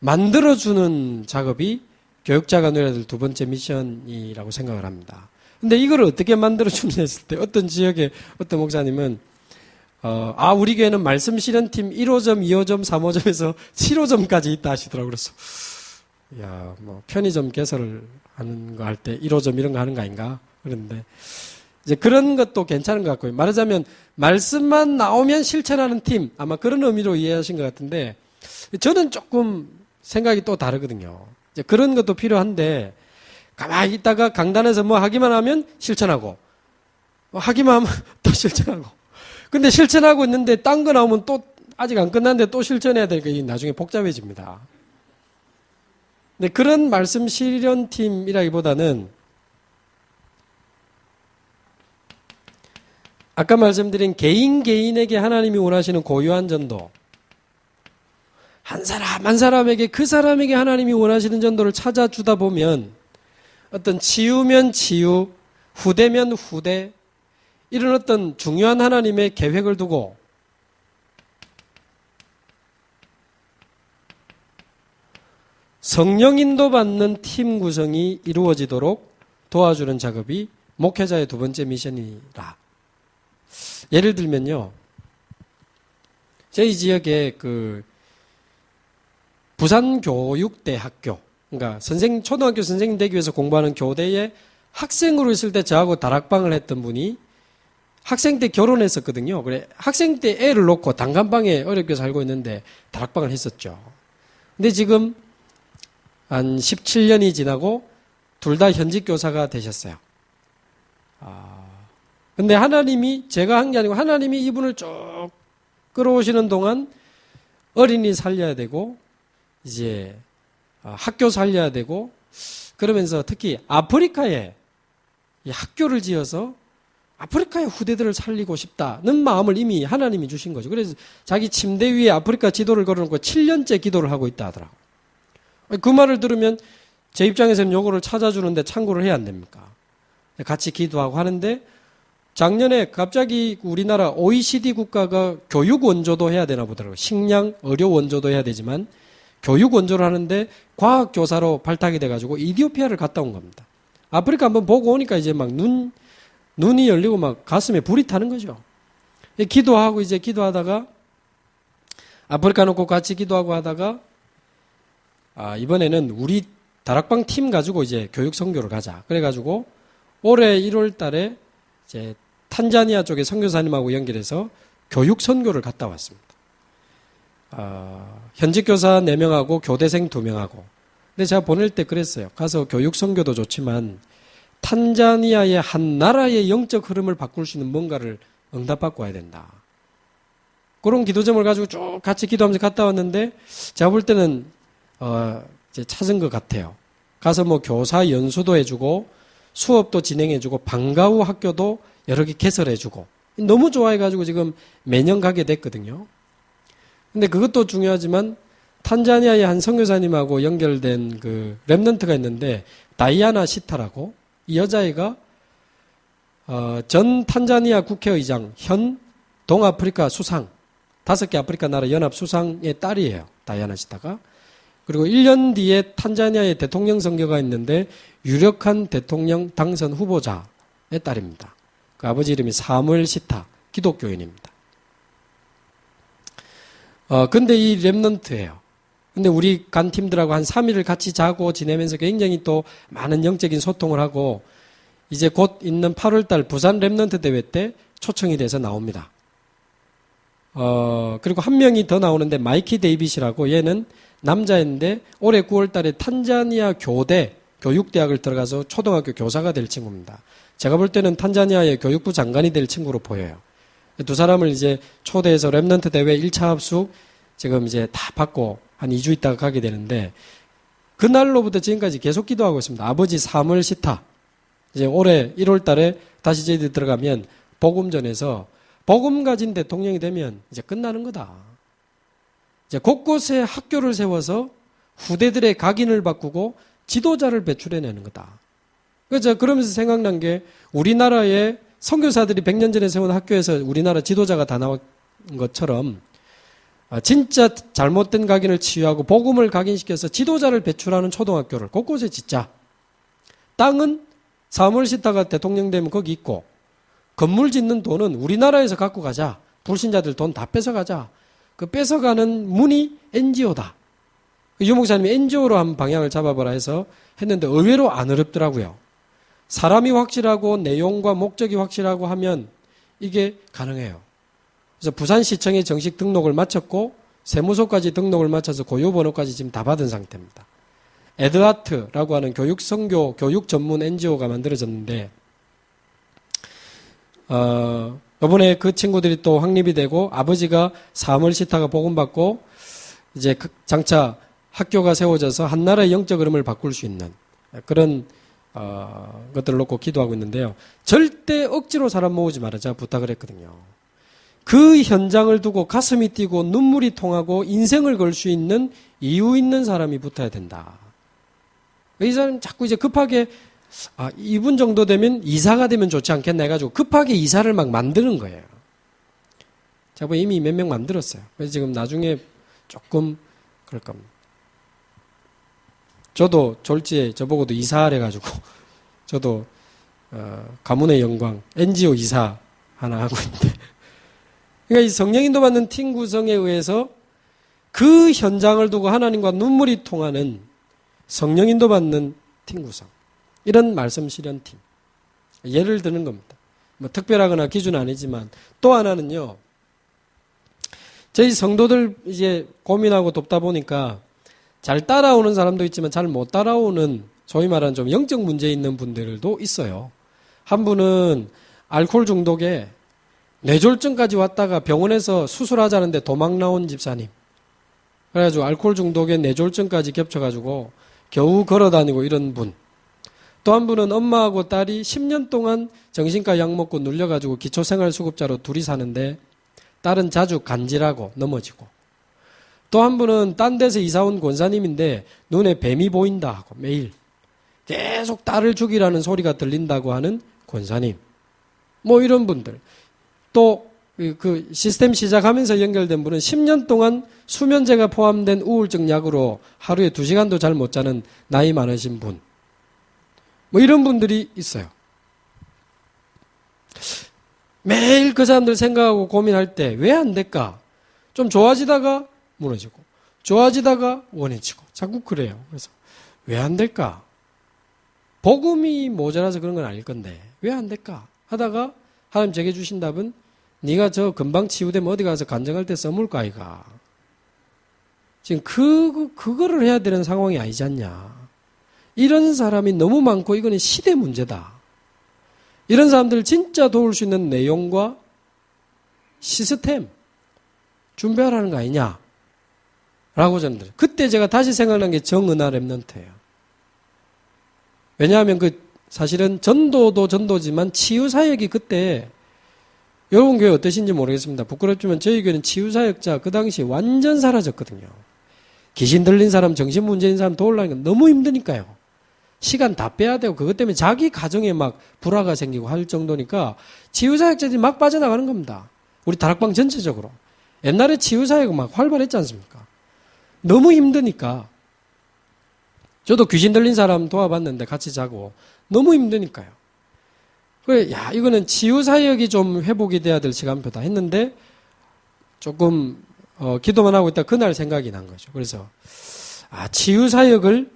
만들어주는 작업이 교육자가 누려야 될 두 번째 미션이라고 생각을 합니다. 근데 이걸 어떻게 만들어주느냐 했을 때 어떤 지역에 어떤 목사님은 우리 교회는 말씀 실현팀 1호점, 2호점, 3호점에서 7호점까지 있다 하시더라고요. 그래서 뭐 편의점 개설을 하는 거 할 때 1호점 이런 거 하는 거 아닌가? 그런데 이제 그런 것도 괜찮은 것 같고요. 말하자면 말씀만 나오면 실천하는 팀, 아마 그런 의미로 이해하신 것 같은데 저는 조금 생각이 또 다르거든요. 이제 그런 것도 필요한데 가만히 있다가 강단에서 뭐 하기만 하면 실천하고 하기만 하면 또 실천하고, 근데 실천하고 있는데 딴 거 나오면 또 아직 안 끝났는데 또 실천해야 되니까 이게 나중에 복잡해집니다. 근데 그런 말씀 실현팀이라기보다는 아까 말씀드린 개인에게 하나님이 원하시는 고유한 전도, 한 사람 한 사람에게 그 사람에게 하나님이 원하시는 전도를 찾아주다 보면 어떤 치유면 치유, 후대면 후대, 이런 어떤 중요한 하나님의 계획을 두고 성령 인도받는 팀 구성이 이루어지도록 도와주는 작업이 목회자의 두 번째 미션이라. 예를 들면요, 저희 지역에 부산교육대학교, 그러니까 초등학교 선생님 되기 위해서 공부하는 교대에 학생으로 있을 때 저하고 다락방을 했던 분이 학생 때 결혼했었거든요. 그래, 학생 때 애를 놓고 단칸방에 어렵게 살고 있는데 다락방을 했었죠. 근데 지금 한 17년이 지나고 둘 다 현직 교사가 되셨어요. 근데 하나님이 제가 한 게 아니고 하나님이 이분을 쭉 끌어오시는 동안 어린이 살려야 되고 이제 학교 살려야 되고 그러면서 특히 아프리카에 이 학교를 지어서 아프리카의 후대들을 살리고 싶다는 마음을 이미 하나님이 주신 거죠. 그래서 자기 침대 위에 아프리카 지도를 걸어놓고 7년째 기도를 하고 있다 하더라고. 그 말을 들으면 제 입장에서는 요거를 찾아주는데 참고를 해야 안 됩니까? 같이 기도하고 하는데 작년에 갑자기 우리나라 OECD 국가가 교육 원조도 해야 되나 보더라고요. 식량, 의료 원조도 해야 되지만 교육 원조를 하는데 과학 교사로 발탁이 돼가지고 이디오피아를 갔다 온 겁니다. 아프리카 한번 보고 오니까 이제 막 눈이 열리고 막 가슴에 불이 타는 거죠. 기도하고 이제 기도하다가 아프리카 놓고 같이 기도하고 하다가 이번에는 우리 다락방 팀 가지고 이제 교육 선교를 가자. 그래가지고 올해 1월 달에 이제 탄자니아 쪽에 선교사님하고 연결해서 교육 선교를 갔다 왔습니다. 현직 교사 4명하고 교대생 2명하고. 근데 제가 보낼 때 그랬어요. 가서 교육 선교도 좋지만 탄자니아의 한 나라의 영적 흐름을 바꿀 수 있는 뭔가를 응답받고 와야 된다. 그런 기도점을 가지고 쭉 같이 기도하면서 갔다 왔는데 제가 볼 때는 이제 찾은 것 같아요. 가서 뭐 교사 연수도 해주고 수업도 진행해주고 방과 후 학교도 여러 개 개설해주고 너무 좋아해가지고 지금 매년 가게 됐거든요. 근데 그것도 중요하지만 탄자니아의 한 선교사님하고 연결된 그 렘넌트가 있는데 다이아나 시타라고 이 여자애가 전 탄자니아 국회의장 현 동아프리카 수상 5개 아프리카 나라 연합 수상의 딸이에요. 다이아나 시타가. 그리고 1년 뒤에 탄자니아의 대통령 선거가 있는데 유력한 대통령 당선 후보자의 딸입니다. 그 아버지 이름이 사무엘 시타 기독교인입니다. 근데 이 렘넌트예요. 근데 우리 간 팀들하고 한 3일을 같이 자고 지내면서 굉장히 또 많은 영적인 소통을 하고 이제 곧 있는 8월달 부산 렘넌트 대회 때 초청이 돼서 나옵니다. 그리고 한 명이 더 나오는데 마이키 데이빗이라고 얘는 남자인데 올해 9월달에 탄자니아 교대 교육대학을 들어가서 초등학교 교사가 될 친구입니다. 제가 볼 때는 탄자니아의 교육부 장관이 될 친구로 보여요. 두 사람을 이제 초대해서 렘넌트 대회 1차 합숙 지금 이제 다 받고 한 2주 있다가 가게 되는데 그날로부터 지금까지 계속 기도하고 있습니다. 아버지 사무엘 시타. 이제 올해 1월 달에 다시 저희들이 들어가면 복음전에서 복음 가진 대통령이 되면 이제 끝나는 거다. 이제 곳곳에 학교를 세워서 후대들의 각인을 바꾸고 지도자를 배출해내는 거다. 그래서 그러면서 생각난 게 우리나라의 선교사들이 100년 전에 세운 학교에서 우리나라 지도자가 다 나온 것처럼 진짜 잘못된 각인을 치유하고 복음을 각인시켜서 지도자를 배출하는 초등학교를 곳곳에 짓자. 땅은 사무엘 시타가 대통령 되면 거기 있고 건물 짓는 돈은 우리나라에서 갖고 가자. 불신자들 돈 다 뺏어가자. 그 뺏어가는 문이 NGO다. 유 목사님이 NGO로 한 방향을 잡아보라 해서 했는데 의외로 안 어렵더라고요. 사람이 확실하고 내용과 목적이 확실하고 하면 이게 가능해요. 그래서 부산시청에 정식 등록을 마쳤고 세무서까지 등록을 마쳐서 고유번호까지 지금 다 받은 상태입니다. 에드하트라고 하는 교육선교, 교육 전문 NGO가 만들어졌는데 이번에 그 친구들이 또 확립이 되고 아버지가 사무엘 시타가 복음받고 이제 장차 학교가 세워져서 한 나라의 영적 흐름을 바꿀 수 있는 그런 것들을 놓고 기도하고 있는데요. 절대 억지로 사람 모으지 말아자 부탁을 했거든요. 그 현장을 두고 가슴이 뛰고 눈물이 통하고 인생을 걸 수 있는 이유 있는 사람이 붙어야 된다. 이 사람 자꾸 이제 급하게 이분 정도 되면 이사가 되면 좋지 않겠나 해가지고 급하게 이사를 막 만드는 거예요. 제가 이미 몇 명 만들었어요. 그래서 지금 나중에 조금 그럴 겁니다. 저도 졸지에 저보고도 이사하래 가지고 저도 가문의 영광 NGO 이사 하나 하고 있는데 그러니까 이 성령인도 받는 팀 구성에 의해서 그 현장을 두고 하나님과 눈물이 통하는 성령인도 받는 팀 구성 이런 말씀 실현팀 예를 드는 겁니다. 뭐 특별하거나 기준은 아니지만 또 하나는요. 저희 성도들 이제 고민하고 돕다 보니까 잘 따라오는 사람도 있지만 잘 못 따라오는 소위 말하는 좀 영적 문제 있는 분들도 있어요. 한 분은 알코올 중독에 뇌졸중까지 왔다가 병원에서 수술하자는데 도망 나온 집사님. 그래가지고 알코올 중독에 뇌졸중까지 겹쳐가지고 겨우 걸어다니고 이런 분. 또 한 분은 엄마하고 딸이 10년 동안 정신과 약 먹고 눌려가지고 기초생활수급자로 둘이 사는데 딸은 자주 간질하고 넘어지고. 또 한 분은 딴 데서 이사 온 권사님인데 눈에 뱀이 보인다 하고 매일 계속 딸을 죽이라는 소리가 들린다고 하는 권사님. 뭐 이런 분들. 또 그 시스템 시작하면서 연결된 분은 10년 동안 수면제가 포함된 우울증 약으로 하루에 2시간도 잘 못 자는 나이 많으신 분. 뭐 이런 분들이 있어요. 매일 그 사람들 생각하고 고민할 때 왜 안 될까? 좀 좋아지다가 무너지고 좋아지다가 원해지고 자꾸 그래요. 그래서 왜 안 될까? 복음이 모자라서 그런 건 아닐 건데 왜 안 될까? 하다가 하나님 제게 주신 답은 네가 저 금방 치유되면 어디 가서 간증할 때 써물까 아이가. 지금 그거를 해야 되는 상황이 아니지 않냐. 이런 사람이 너무 많고 이거는 시대 문제다. 이런 사람들 진짜 도울 수 있는 내용과 시스템 준비하라는 거 아니냐. 라고 저는 들어요. 그때 제가 다시 생각난 게 정은하 랩넌트예요. 왜냐하면 사실은 전도도 전도지만 치유사역이 그때 여러분 교회 어떠신지 모르겠습니다. 부끄럽지만 저희 교회는 치유사역자 그 당시 완전 사라졌거든요. 귀신 들린 사람, 정신문제인 사람 도우려니까 너무 힘드니까요. 시간 다 빼야 되고 그것 때문에 자기 가정에 막 불화가 생기고 할 정도니까 치유사역자들이 막 빠져나가는 겁니다. 우리 다락방 전체적으로. 옛날에 치유사역은 막 활발했지 않습니까? 너무 힘드니까. 저도 귀신 들린 사람 도와봤는데 같이 자고 너무 힘드니까요. 그래, 야, 이거는 치유사역이 좀 회복이 돼야 될 시간표다 했는데 조금 기도만 하고 있다 그날 생각이 난 거죠. 그래서 치유사역을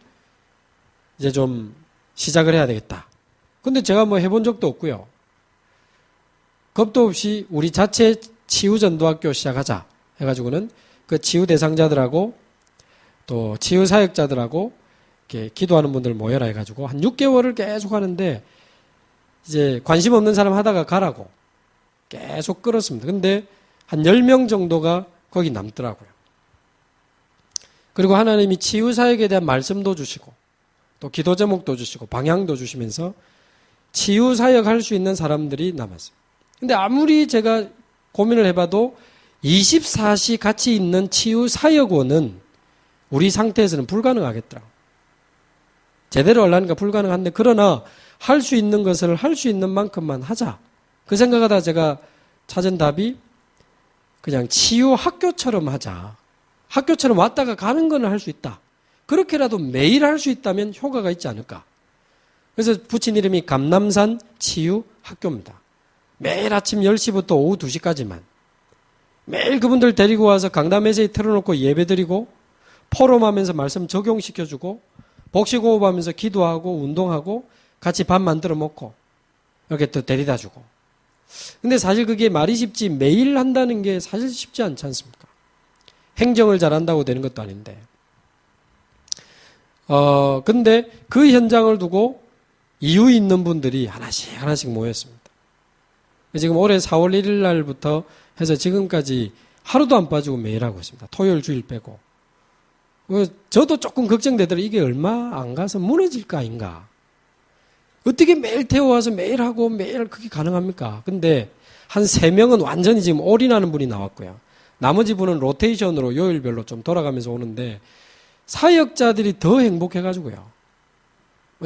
이제 좀 시작을 해야 되겠다. 근데 제가 뭐 해본 적도 없고요. 겁도 없이 우리 자체 치유전도학교 시작하자 해가지고는 그 치유 대상자들하고 또 치유 사역자들하고 이렇게 기도하는 분들 모여라 해가지고 한 6개월을 계속 하는데 이제 관심 없는 사람 하다가 가라고 계속 끌었습니다. 근데 한 10명 정도가 거기 남더라고요. 그리고 하나님이 치유 사역에 대한 말씀도 주시고 또 기도 제목도 주시고 방향도 주시면서 치유 사역 할 수 있는 사람들이 남았어요. 근데 아무리 제가 고민을 해봐도 24시 같이 있는 치유 사역원은 우리 상태에서는 불가능하겠더라고요. 제대로 하려니까 불가능한데 그러나 할 수 있는 것을 할 수 있는 만큼만 하자. 그 생각하다 제가 찾은 답이 그냥 치유 학교처럼 하자. 학교처럼 왔다가 가는 거는 할 수 있다. 그렇게라도 매일 할 수 있다면 효과가 있지 않을까. 그래서 붙인 이름이 감남산 치유 학교입니다. 매일 아침 10시부터 오후 2시까지만. 매일 그분들 데리고 와서 강담에서 틀어놓고 예배드리고 포럼하면서 말씀 적용시켜주고 복식호흡하면서 기도하고 운동하고 같이 밥 만들어 먹고 이렇게 또 데려다 주고. 근데 사실 그게 말이 쉽지 매일 한다는 게 사실 쉽지 않지 않습니까? 행정을 잘한다고 되는 것도 아닌데. 근데 그 현장을 두고 이유 있는 분들이 하나씩 모였습니다. 지금 올해 4월 1일 날부터 해서 지금까지 하루도 안 빠지고 매일 하고 있습니다. 토요일 주일 빼고. 저도 조금 걱정되더라고요. 이게 얼마 안 가서 무너질까 아닌가. 어떻게 매일 태워와서 매일 하고 매일 그게 가능합니까? 근데 한 3명은 완전히 지금 올인하는 분이 나왔고요. 나머지 분은 로테이션으로 요일별로 좀 돌아가면서 오는데 사역자들이 더 행복해가지고요.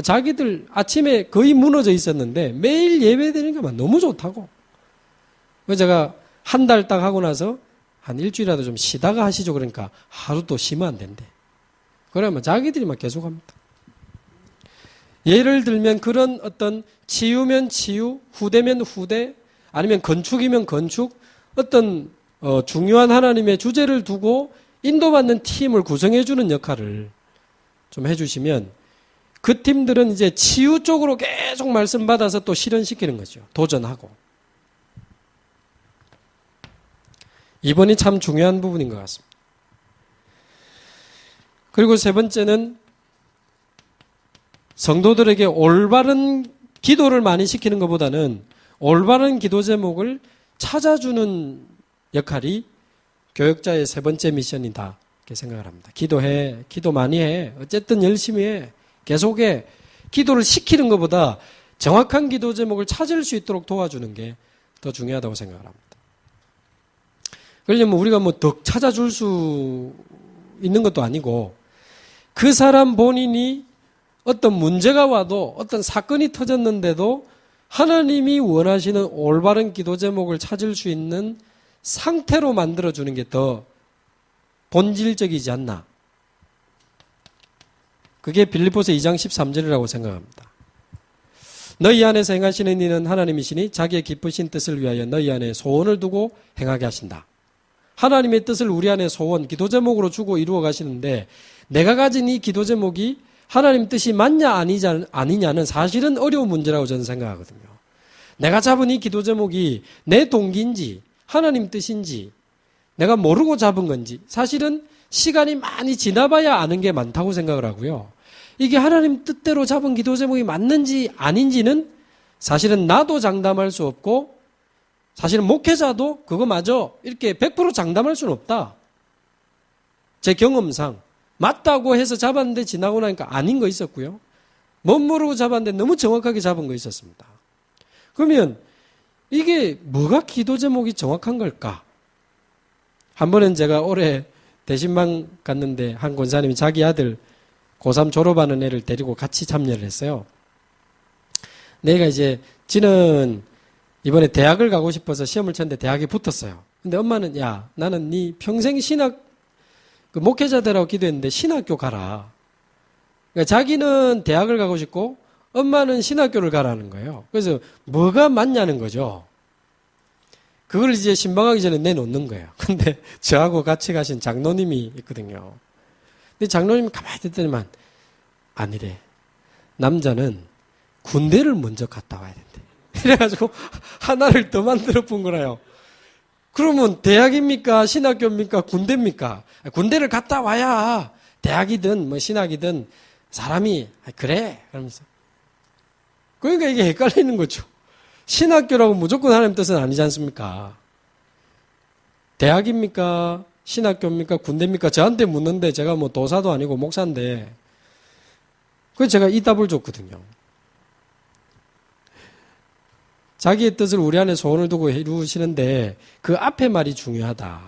자기들 아침에 거의 무너져 있었는데 매일 예배드리니까 너무 좋다고. 그래서 제가 한 달 딱 하고 나서 한 일주일이라도 좀 쉬다가 하시죠. 그러니까 하루도 쉬면 안 된대. 그러면 자기들이 막 계속합니다. 예를 들면 그런 어떤 치유면 치유, 후대면 후대, 아니면 건축이면 건축, 어떤 중요한 하나님의 주제를 두고 인도받는 팀을 구성해주는 역할을 좀 해주시면 그 팀들은 이제 치유 쪽으로 계속 말씀 받아서 또 실현시키는 거죠. 도전하고. 이번이 참 중요한 부분인 것 같습니다. 그리고 세 번째는 성도들에게 올바른 기도를 많이 시키는 것보다는 올바른 기도 제목을 찾아주는 역할이 교역자의 세 번째 미션이다. 이렇게 생각을 합니다. 기도해. 기도 많이 해. 어쨌든 열심히 해. 계속해. 기도를 시키는 것보다 정확한 기도 제목을 찾을 수 있도록 도와주는 게 더 중요하다고 생각을 합니다. 그러려면 우리가 뭐 더 찾아줄 수 있는 것도 아니고 그 사람 본인이 어떤 문제가 와도 어떤 사건이 터졌는데도 하나님이 원하시는 올바른 기도 제목을 찾을 수 있는 상태로 만들어주는 게 더 본질적이지 않나. 그게 빌립보서 2장 13절이라고 생각합니다. 너희 안에서 행하시는 이는 하나님이시니 자기의 기쁘신 뜻을 위하여 너희 안에 소원을 두고 행하게 하신다. 하나님의 뜻을 우리 안에 소원, 기도 제목으로 주고 이루어 가시는데 내가 가진 이 기도 제목이 하나님 뜻이 맞냐 아니냐는 사실은 어려운 문제라고 저는 생각하거든요. 내가 잡은 이 기도 제목이 내 동기인지 하나님 뜻인지 내가 모르고 잡은 건지 사실은 시간이 많이 지나봐야 아는 게 많다고 생각을 하고요. 이게 하나님 뜻대로 잡은 기도 제목이 맞는지 아닌지는 사실은 나도 장담할 수 없고 사실은 목회자도 그거 맞아 이렇게 100% 장담할 수는 없다. 제 경험상 맞다고 해서 잡았는데 지나고 나니까 아닌 거 있었고요. 못 모르고 잡았는데 너무 정확하게 잡은 거 있었습니다. 그러면 이게 뭐가 기도 제목이 정확한 걸까? 한 번은 제가 올해 대신방 갔는데 한 권사님이 자기 아들 고3 졸업하는 애를 데리고 같이 참여를 했어요. 내가 이제 지는 이번에 대학을 가고 싶어서 시험을 쳤는데 대학에 붙었어요. 근데 엄마는 야 나는 네 평생 신학 그 목회자 되라고 기도했는데 신학교 가라. 그러니까 자기는 대학을 가고 싶고 엄마는 신학교를 가라는 거예요. 그래서 뭐가 맞냐는 거죠. 그걸 이제 신방하기 전에 내놓는 거예요. 근데 저하고 같이 가신 장로님이 있거든요. 근데 장로님이 가만히 듣더니만 아니래. 남자는 군대를 먼저 갔다 와야 된대. 이래가지고 하나를 더 만들어 본 거라요. 그러면 대학입니까? 신학교입니까? 군대입니까? 군대를 갔다 와야 대학이든 뭐 신학이든 사람이 그래 그러면서 그러니까 이게 헷갈리는 거죠. 신학교라고 무조건 하나님 뜻은 아니지 않습니까? 대학입니까? 신학교입니까? 군대입니까? 저한테 묻는데 제가 뭐 도사도 아니고 목사인데 그래서 제가 이 답을 줬거든요. 자기의 뜻을 우리 안에 소원을 두고 이루시는데 그 앞에 말이 중요하다.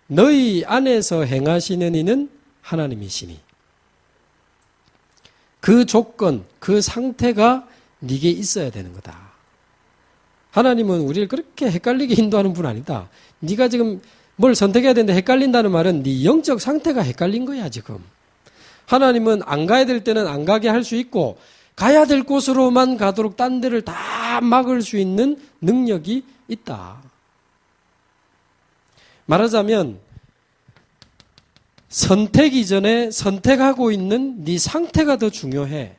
너희 안에서 행하시는 이는 하나님이시니 그 조건, 그 상태가 네게 있어야 되는 거다. 하나님은 우리를 그렇게 헷갈리게 인도하는 분 아니다. 네가 지금 뭘 선택해야 되는데 헷갈린다는 말은 네 영적 상태가 헷갈린 거야 지금. 하나님은 안 가야 될 때는 안 가게 할 수 있고 가야 될 곳으로만 가도록 딴 데를 다 막을 수 있는 능력이 있다. 말하자면 선택 이전에 선택하고 있는 네 상태가 더 중요해.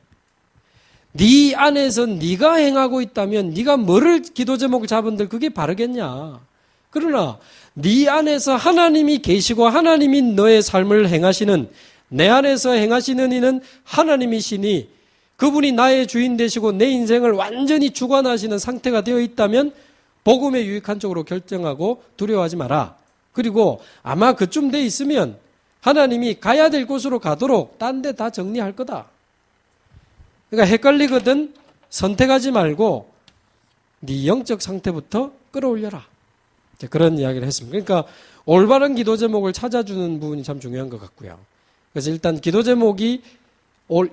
네 안에서 네가 행하고 있다면 네가 뭐를 기도 제목을 잡은들 그게 바르겠냐. 그러나 네 안에서 하나님이 계시고 하나님이 너의 삶을 행하시는 내 안에서 행하시는 이는 하나님이시니 그분이 나의 주인 되시고 내 인생을 완전히 주관하시는 상태가 되어 있다면 복음에 유익한 쪽으로 결정하고 두려워하지 마라. 그리고 아마 그쯤 돼 있으면 하나님이 가야 될 곳으로 가도록 딴 데 다 정리할 거다. 그러니까 헷갈리거든 선택하지 말고 네 영적 상태부터 끌어올려라. 그런 이야기를 했습니다. 그러니까 올바른 기도 제목을 찾아주는 부분이 참 중요한 것 같고요. 그래서 일단 기도 제목이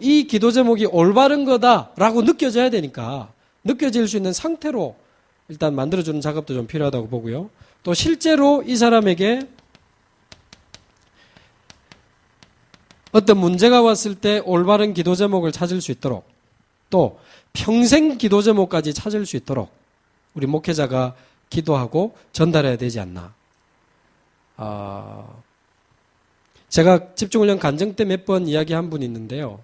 이 기도 제목이 올바른 거다라고 느껴져야 되니까 느껴질 수 있는 상태로 일단 만들어주는 작업도 좀 필요하다고 보고요. 또 실제로 이 사람에게 어떤 문제가 왔을 때 올바른 기도 제목을 찾을 수 있도록 또 평생 기도 제목까지 찾을 수 있도록 우리 목회자가 기도하고 전달해야 되지 않나. 제가 집중훈련 간증 때 몇 번 이야기한 분이 있는데요.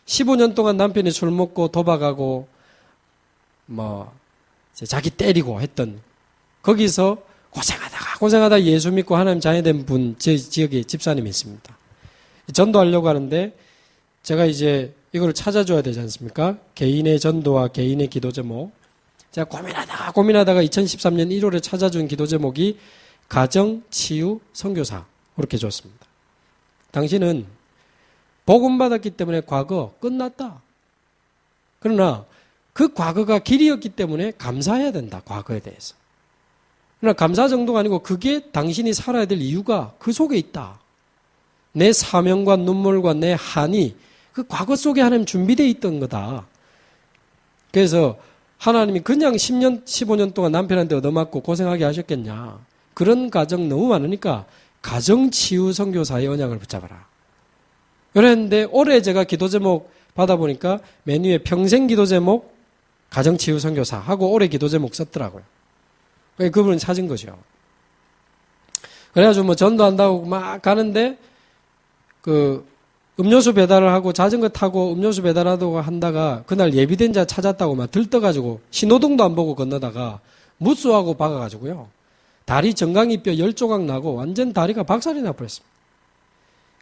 15년 동안 남편이 술 먹고 도박하고 자기 때리고 했던 거기서 고생하다 예수 믿고 하나님 자녀된 분 제 지역에 집사님이 있습니다. 전도하려고 하는데 제가 이제 이거를 찾아줘야 되지 않습니까? 개인의 전도와 개인의 기도 제목. 제가 고민하다가 2013년 1월에 찾아준 기도 제목이 가정 치유 선교사 그렇게 줬습니다. 당신은 복음 받았기 때문에 과거 끝났다. 그러나 그 과거가 길이었기 때문에 감사해야 된다. 과거에 대해서. 그러나 감사 정도가 아니고 그게 당신이 살아야 될 이유가 그 속에 있다. 내 사명과 눈물과 내 한이 그 과거 속에 하나님 준비되어 있던 거다. 그래서 하나님이 그냥 10년, 15년 동안 남편한테 얻어맞고 고생하게 하셨겠냐. 그런 가정 너무 많으니까 가정치유 선교사의 언약을 붙잡아라. 그랬는데 올해 제가 기도 제목 받아보니까 맨 위에 평생 기도 제목 가정치유 선교사 하고 올해 기도 제목 썼더라고요. 그분은 찾은 거죠. 그래가지고 뭐 전도한다고 막 가는데 그 음료수 배달을 하고 자전거 타고 음료수 배달하다가 한다가 그날 예비된 자 찾았다고 막 들떠가지고 신호등도 안 보고 건너다가 무수하고 박아가지고요. 다리 정강이뼈 10조각 나고 완전 다리가 박살이 나버렸습니다.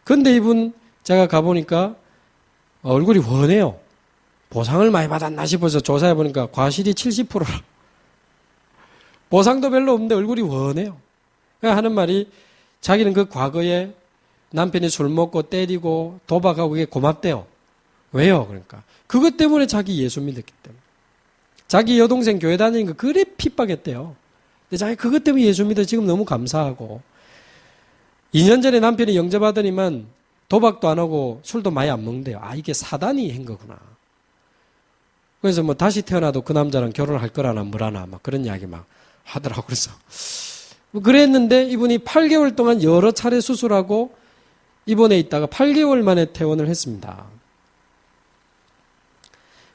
근데 이분 제가 가보니까 얼굴이 훤해요. 보상을 많이 받았나 싶어서 조사해보니까 과실이 70%라. 보상도 별로 없는데 얼굴이 훤해요. 그러니까 하는 말이 자기는 그 과거에 남편이 술 먹고 때리고 도박하고 그게 고맙대요. 왜요? 그러니까 그것 때문에 자기 예수 믿었기 때문에. 자기 여동생 교회 다니는 거 그래 핍박했대요. 근데 자기 그것 때문에 예수 믿어 지금 너무 감사하고 2년 전에 남편이 영접하더니만 도박도 안 하고 술도 많이 안 먹는데요. 아 이게 사단이 한 거구나. 그래서 뭐 다시 태어나도 그 남자랑 결혼할 거라나 뭐라나 막 그런 이야기 막 하더라고. 그래서 뭐 그랬는데 이분이 8개월 동안 여러 차례 수술하고 입원해 있다가 8개월 만에 퇴원을 했습니다.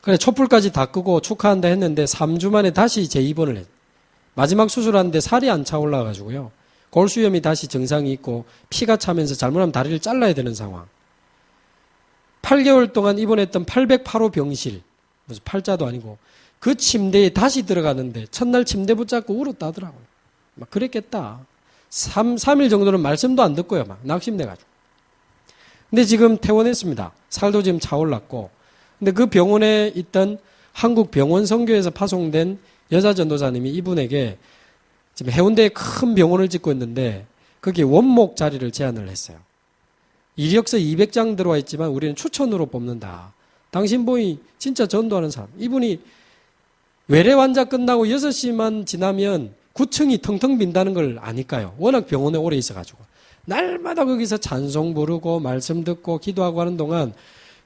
그래 촛불까지 다 끄고 축하한다 했는데 3주 만에 다시 재입원을 했어요. 마지막 수술하는데 살이 안 차 올라가지고요. 골수염이 다시 증상이 있고 피가 차면서 잘못하면 다리를 잘라야 되는 상황. 8개월 동안 입원했던 808호 병실, 무슨 팔자도 아니고 그 침대에 다시 들어가는데 첫날 침대 붙잡고 울었다더라고요. 막 그랬겠다. 3일 정도는 말씀도 안 듣고요. 막 낙심돼가지고. 근데 지금 퇴원했습니다. 살도 지금 차올랐고. 근데 그 병원에 있던 한국 병원 선교에서 파송된 여자 전도사님이 이분에게 지금 해운대에 큰 병원을 짓고 있는데 거기에 원목 자리를 제안을 했어요. 이력서 200장 들어와 있지만 우리는 추천으로 뽑는다. 당신 보이 진짜 전도하는 사람. 이분이 외래 환자 끝나고 6시만 지나면 9층이 텅텅 빈다는 걸 아니까요. 워낙 병원에 오래 있어가지고. 날마다 거기서 찬송 부르고 말씀 듣고 기도하고 하는 동안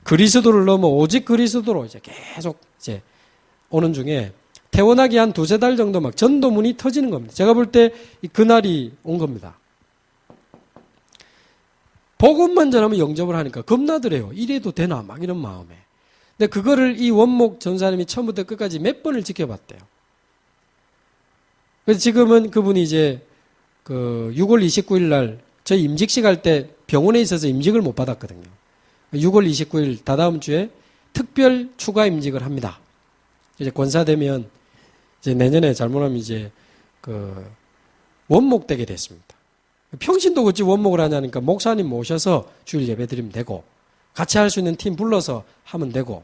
그리스도를 넘어 오직 그리스도로 이제 계속 이제 오는 중에 퇴원하기 한 2-3달 정도 막 전도문이 터지는 겁니다. 제가 볼 때 그날이 온 겁니다. 복음만 전하면 영접을 하니까 겁나더래요. 이래도 되나 막 이런 마음에. 근데 그거를 이 원목 전사님이 처음부터 끝까지 몇 번을 지켜봤대요. 그래서 지금은 그분이 이제 그 6월 29일 날 저희 임직식 할 때 병원에 있어서 임직을 못 받았거든요. 6월 29일 다다음 주에 특별 추가 임직을 합니다. 이제 권사되면 이제 내년에 잘못하면 이제 그 원목 되게 됐습니다. 평신도 어찌 원목을 하냐니까 목사님 모셔서 주일 예배 드리면 되고 같이 할 수 있는 팀 불러서 하면 되고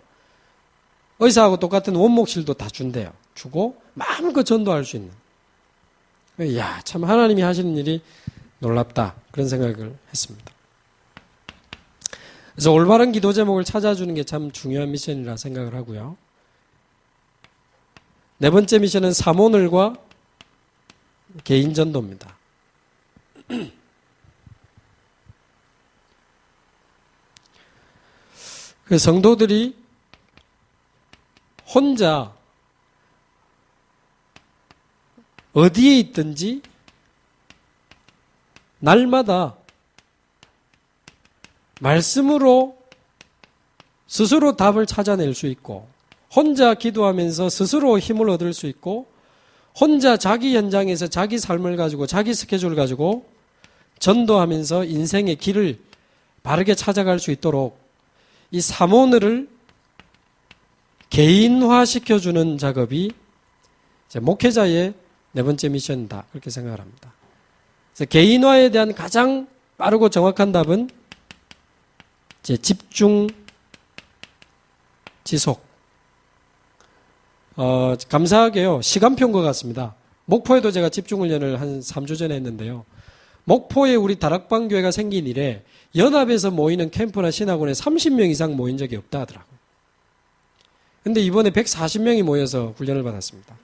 의사하고 똑같은 원목실도 다 준대요. 주고 마음껏 전도할 수 있는. 이야, 참 하나님이 하시는 일이 놀랍다. 그런 생각을 했습니다. 그래서 올바른 기도 제목을 찾아주는 게 참 중요한 미션이라 생각을 하고요. 네 번째 미션은 사모늘과 개인 전도입니다. 그 성도들이 혼자 어디에 있든지 날마다 말씀으로 스스로 답을 찾아낼 수 있고 혼자 기도하면서 스스로 힘을 얻을 수 있고 혼자 자기 현장에서 자기 삶을 가지고 자기 스케줄을 가지고 전도하면서 인생의 길을 바르게 찾아갈 수 있도록 이 사모늘을 개인화시켜주는 작업이 목회자의 네 번째 미션이다. 그렇게 생각을 합니다. 그래서 개인화에 대한 가장 빠르고 정확한 답은 집중, 지속. 감사하게요. 시간표인 것 같습니다. 목포에도 제가 집중훈련을 한 3주 전에 했는데요. 목포에 우리 다락방 교회가 생긴 이래 연합에서 모이는 캠프나 신학원에 30명 이상 모인 적이 없다 하더라고요. 근데 이번에 140명이 모여서 훈련을 받았습니다.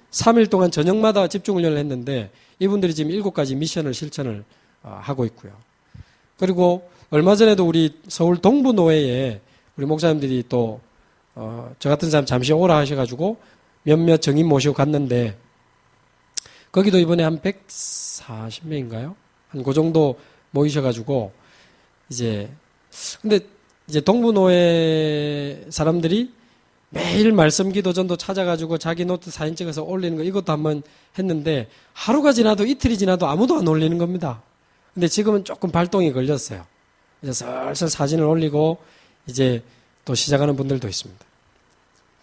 3일 동안 저녁마다 집중훈련을 했는데 이분들이 지금 7가지 미션을 실천을 하고 있고요. 그리고 얼마 전에도 우리 서울 동부노회에 우리 목사님들이 또 저 같은 사람 잠시 오라 하셔가지고 몇몇 정인 모시고 갔는데 거기도 이번에 한 140명인가요? 한 그 정도 모이셔가지고 근데 이제 동부노회 사람들이 매일 말씀 기도 전도 찾아가지고 자기 노트 사진 찍어서 올리는 거 이것도 한번 했는데 하루가 지나도 이틀이 지나도 아무도 안 올리는 겁니다. 근데 지금은 조금 발동이 걸렸어요. 이제 슬슬 사진을 올리고 이제 또 시작하는 분들도 있습니다.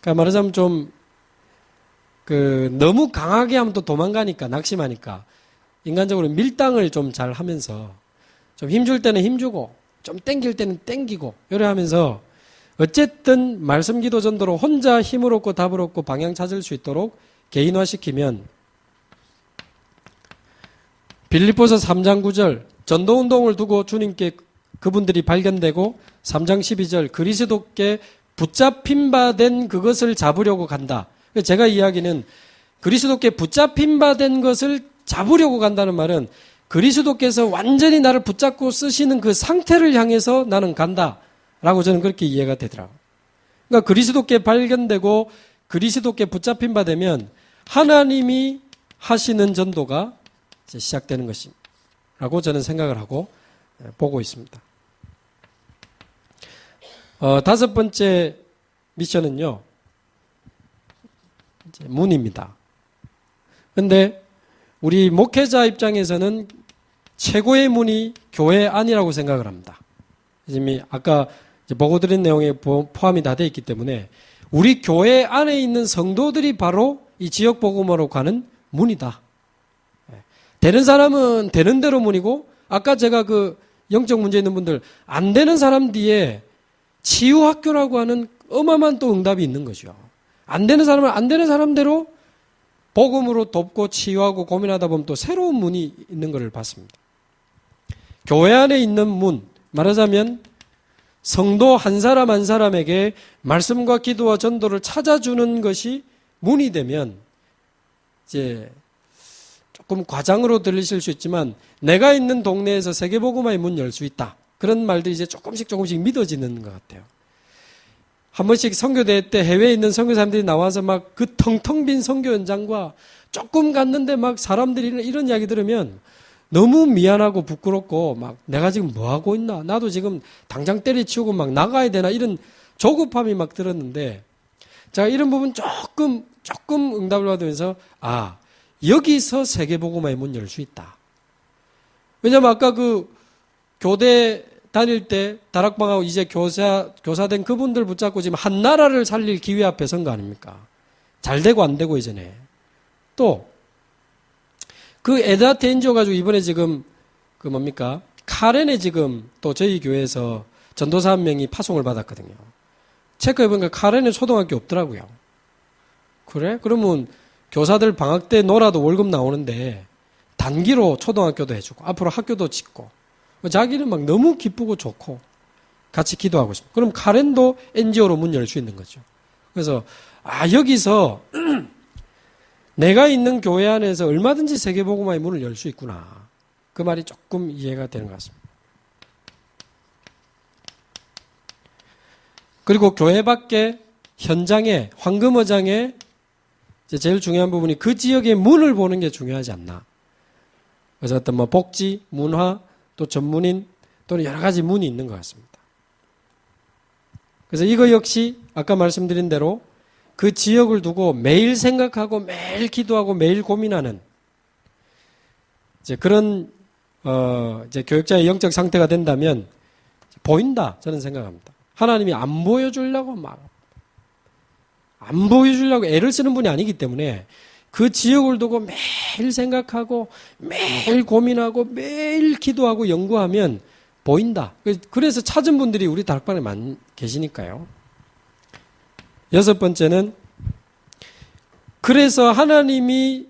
그러니까 말하자면 좀 너무 강하게 하면 또 도망가니까 낙심하니까 인간적으로 밀당을 좀 잘 하면서 좀 힘줄 때는 힘주고 좀 땡길 때는 땡기고 이래 하면서 어쨌든 말씀 기도 전도로 혼자 힘을 얻고 답을 얻고 방향 찾을 수 있도록 개인화시키면 빌립보서 3장 9절 전도운동을 두고 주님께 그분들이 발견되고 3장 12절 그리스도께 붙잡힌 바 된 그것을 잡으려고 간다. 제가 이야기는 그리스도께 붙잡힌 바 된 것을 잡으려고 간다는 말은 그리스도께서 완전히 나를 붙잡고 쓰시는 그 상태를 향해서 나는 간다라고 저는 그렇게 이해가 되더라고요. 그러니까 그리스도께 발견되고 그리스도께 붙잡힌 바 되면 하나님이 하시는 전도가 이제 시작되는 것이라고 저는 생각을 하고 보고 있습니다. 5번째 미션은요, 이제 문입니다. 근데 우리 목회자 입장에서는 최고의 문이 교회 안이라고 생각을 합니다. 지금 아까 보고 드린 내용에 포함이 다 되어 있기 때문에 우리 교회 안에 있는 성도들이 바로 이 지역 복음으로 가는 문이다. 되는 사람은 되는 대로 문이고 아까 제가 영적 문제 있는 분들 안 되는 사람 뒤에 치유학교라고 하는 어마어마한 또 응답이 있는 거죠. 안 되는 사람은 안 되는 사람대로 복음으로 돕고 치유하고 고민하다 보면 또 새로운 문이 있는 것을 봤습니다. 교회 안에 있는 문, 말하자면 성도 한 사람 한 사람에게 말씀과 기도와 전도를 찾아주는 것이 문이 되면 이제 조금 과장으로 들리실 수 있지만 내가 있는 동네에서 세계복음화의 문 열 수 있다. 그런 말들이 이제 조금씩 믿어지는 것 같아요. 한 번씩 선교대회 때 해외에 있는 선교사님들이 나와서 막 그 텅텅 빈 선교 현장과 조금 갔는데 막 사람들이 이런 이야기 들으면 너무 미안하고 부끄럽고 막 내가 지금 뭐 하고 있나? 나도 지금 당장 때려치우고 막 나가야 되나? 이런 조급함이 막 들었는데 제가 이런 부분 조금 응답을 받으면서 여기서 세계복음화의 문 열 수 있다. 왜냐면 아까 교대 다닐 때 다락방하고 이제 교사된 그분들 붙잡고 지금 한 나라를 살릴 기회 앞에 선 거 아닙니까? 잘 되고 안 되고 이전에. 또 에드하트 NGO 가지고 이번에 지금 카렌에 지금 또 저희 교회에서 전도사 한 명이 파송을 받았거든요. 체크해보니까 카렌에 초등학교 없더라고요. 그래? 그러면 교사들 방학 때 놀아도 월급 나오는데 단기로 초등학교도 해주고 앞으로 학교도 짓고 자기는 막 너무 기쁘고 좋고 같이 기도하고 싶어. 그럼 카렌도 NGO로 문 열 수 있는 거죠. 그래서 여기서 내가 있는 교회 안에서 얼마든지 세계복음화의 문을 열 수 있구나. 그 말이 조금 이해가 되는 것 같습니다. 그리고 교회 밖에 현장에 황금어장에 제일 중요한 부분이 그 지역의 문을 보는 게 중요하지 않나. 그래서 어떤 복지, 문화, 또 전문인 또는 여러 가지 문이 있는 것 같습니다. 그래서 이거 역시 아까 말씀드린 대로 그 지역을 두고 매일 생각하고 매일 기도하고 매일 고민하는 이제 그런 이제 교육자의 영적 상태가 된다면 보인다 저는 생각합니다. 하나님이 안 보여주려고 애를 쓰는 분이 아니기 때문에 그 지역을 두고 매일 생각하고 매일 고민하고 매일 기도하고 연구하면 보인다. 그래서 찾은 분들이 우리 다락방에 많이 계시니까요. 6번째는 그래서 하나님이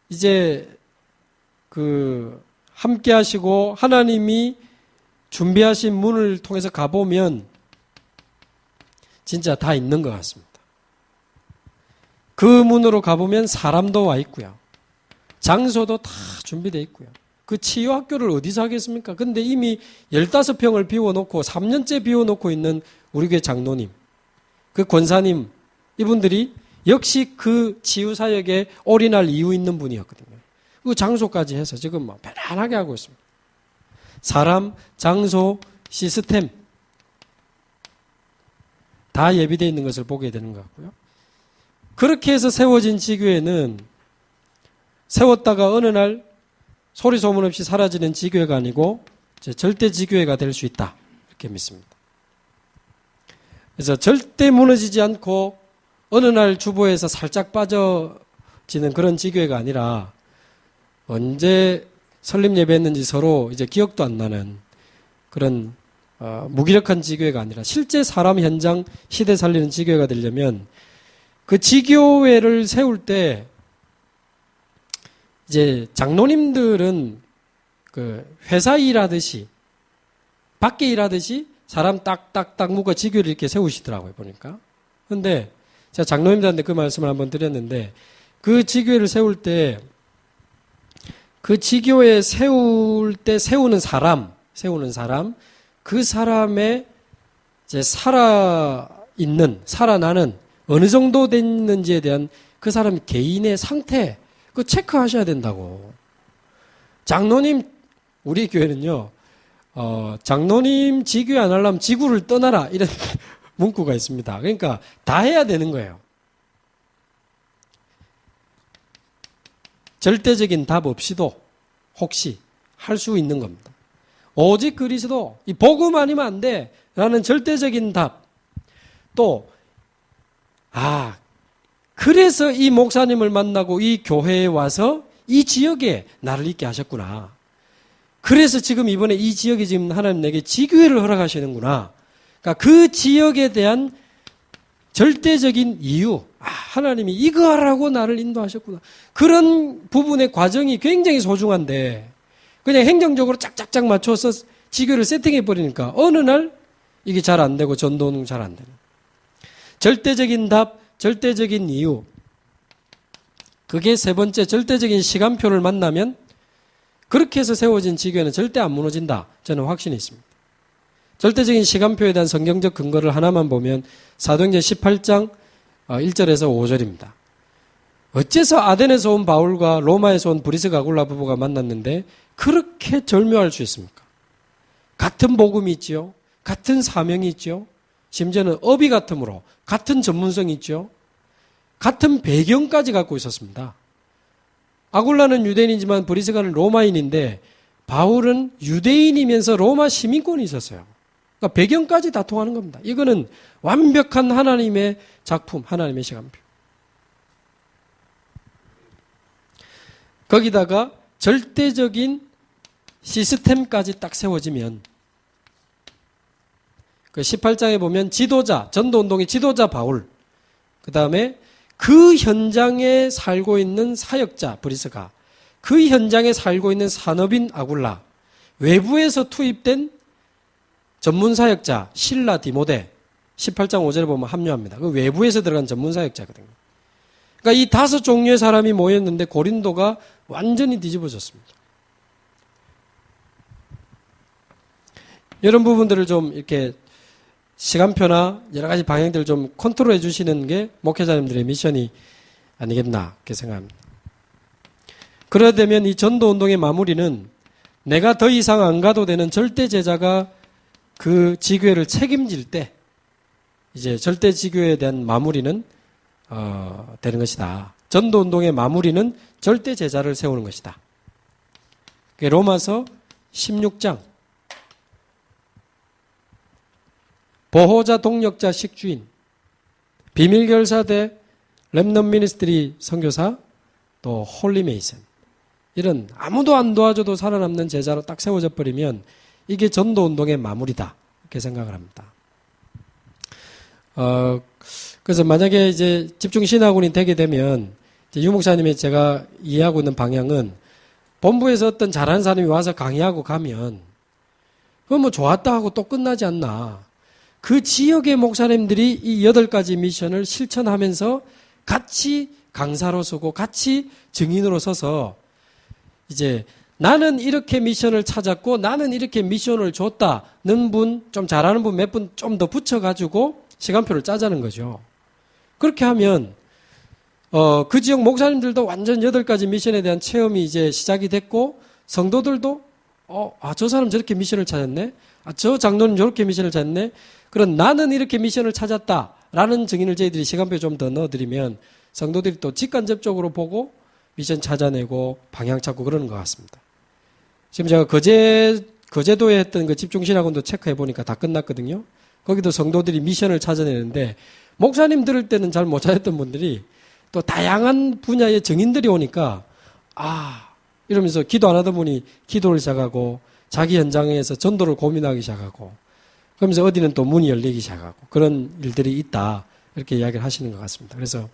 이제 함께 하시고 하나님이 준비하신 문을 통해서 가보면 진짜 다 있는 것 같습니다. 그 문으로 가보면 사람도 와 있고요. 장소도 다 준비되어 있고요. 그 치유학교를 어디서 하겠습니까? 근데 이미 15평을 비워놓고 3년째 비워놓고 있는 우리 교회 장로님, 그 권사님, 이분들이 역시 그 치유사역에 올인할 이유 있는 분이었거든요. 그 장소까지 해서 지금 막 편안하게 하고 있습니다. 사람, 장소, 시스템 다 예비되어 있는 것을 보게 되는 것 같고요. 그렇게 해서 세워진 지교회는 세웠다가 어느 날 소리 소문 없이 사라지는 지교회가 아니고 절대 지교회가 될 수 있다. 이렇게 믿습니다. 그래서 절대 무너지지 않고 어느 날 주보에서 살짝 빠져지는 그런 지교회가 아니라 언제 설립 예배했는지 서로 이제 기억도 안 나는 그런 무기력한 지교회가 아니라 실제 사람 현장 시대 살리는 지교회가 되려면 그 지교회를 세울 때 이제 장로님들은 그 회사 일하듯이 밖에 일하듯이 사람 딱딱딱 묶어 지교회를 이렇게 세우시더라고요, 보니까. 근데 제가 장로님들한테 그 말씀을 한번 드렸는데 그 지교회를 세울 때 그 지교회 세울 때 세우는 사람, 그 사람의 이제 살아나는 어느 정도 됐는지에 대한 그 사람 개인의 상태, 그거 체크하셔야 된다고. 장로님, 우리 교회는요, 장로님 지교회 안 하려면 지구를 떠나라, 이런 문구가 있습니다. 그러니까 다 해야 되는 거예요. 절대적인 답 없이도 혹시 할 수 있는 겁니다. 오직 그리스도, 이 복음 아니면 안 돼 라는 절대적인 답. 또 그래서 이 목사님을 만나고 이 교회에 와서 이 지역에 나를 있게 하셨구나. 그래서 지금 이번에 이 지역에 지금 하나님 내게 지교회를 허락하시는구나. 그러니까 그 지역에 대한 절대적인 이유, 하나님이 이거 하라고 나를 인도하셨구나. 그런 부분의 과정이 굉장히 소중한데 그냥 행정적으로 짝짝짝 맞춰서 지교를 세팅해버리니까 어느 날 이게 잘 안 되고 전도는 잘 안 되는. 절대적인 답, 절대적인 이유. 그게 세 번째 절대적인 시간표를 만나면 그렇게 해서 세워진 지교회는 절대 안 무너진다. 저는 확신이 있습니다. 절대적인 시간표에 대한 성경적 근거를 하나만 보면 사도행전 18장 1절에서 5절입니다. 어째서 아덴에서 온 바울과 로마에서 온 브리스가 아굴라 부부가 만났는데 그렇게 절묘할 수 있습니까? 같은 복음이 있죠. 같은 사명이 있죠. 심지어는 업이 같으므로 같은 전문성이 있죠. 같은 배경까지 갖고 있었습니다. 아굴라는 유대인이지만 브리스가는 로마인인데 바울은 유대인이면서 로마 시민권이 있었어요. 그러니까 배경까지 다 통하는 겁니다. 이거는 완벽한 하나님의 작품, 하나님의 시간표. 거기다가 절대적인 시스템까지 딱 세워지면 그 18장에 보면 지도자, 전도운동의 지도자 바울, 그 다음에 그 현장에 살고 있는 사역자 브리스가, 그 현장에 살고 있는 산업인 아굴라, 외부에서 투입된 전문사역자 실라 디모데, 18장 5절에 보면 합류합니다. 그 외부에서 들어간 전문사역자거든요. 그러니까 이 5종류의 사람이 모였는데 고린도가 완전히 뒤집어졌습니다. 이런 부분들을 좀 이렇게 시간표나 여러 가지 방향들을 좀 컨트롤해 주시는 게 목회자님들의 미션이 아니겠나 이렇게 생각합니다. 그러되면 이 전도운동의 마무리는 내가 더 이상 안 가도 되는 절대 제자가 그 지교회를 책임질 때 이제 절대 지교회에 대한 마무리는 되는 것이다. 전도운동의 마무리는 절대 제자를 세우는 것이다. 로마서 16장 보호자, 동력자, 식주인, 비밀결사대, 렘넌트 미니스트리 선교사, 또 홀리메이슨, 이런 아무도 안 도와줘도 살아남는 제자로 딱 세워져 버리면 이게 전도운동의 마무리다 이렇게 생각을 합니다. 그래서 만약에 이제 집중신학원이 되게 되면 유 목사님이 제가 이해하고 있는 방향은 본부에서 어떤 잘하는 사람이 와서 강의하고 가면 그건 뭐 좋았다 하고 또 끝나지 않나. 그 지역의 목사님들이 이 8가지 미션을 실천하면서 같이 강사로 서고 같이 증인으로 서서 이제 나는 이렇게 미션을 찾았고 나는 이렇게 미션을 줬다는 분, 좀 잘하는 분 몇 분 좀 더 붙여가지고 시간표를 짜자는 거죠. 그렇게 하면 그 지역 목사님들도 완전 8가지 미션에 대한 체험이 이제 시작이 됐고 성도들도 저 사람 저렇게 미션을 찾았네. 저 장로는 저렇게 미션을 찾았네. 그런 나는 이렇게 미션을 찾았다라는 증인을 저희들이 시간표에 좀 더 넣어드리면 성도들이 또 직간접적으로 보고 미션 찾아내고 방향 찾고 그러는 것 같습니다. 지금 제가 거제도에 했던 그 집중신학원도 체크해 보니까 다 끝났거든요. 거기도 성도들이 미션을 찾아내는데 목사님 들을 때는 잘 못 찾았던 분들이 또 다양한 분야의 증인들이 오니까 이러면서 기도 안 하던 분이 기도를 시작하고 자기 현장에서 전도를 고민하기 시작하고 그러면서 어디는 또 문이 열리기 시작하고 그런 일들이 있다 이렇게 이야기를 하시는 것 같습니다. 그래서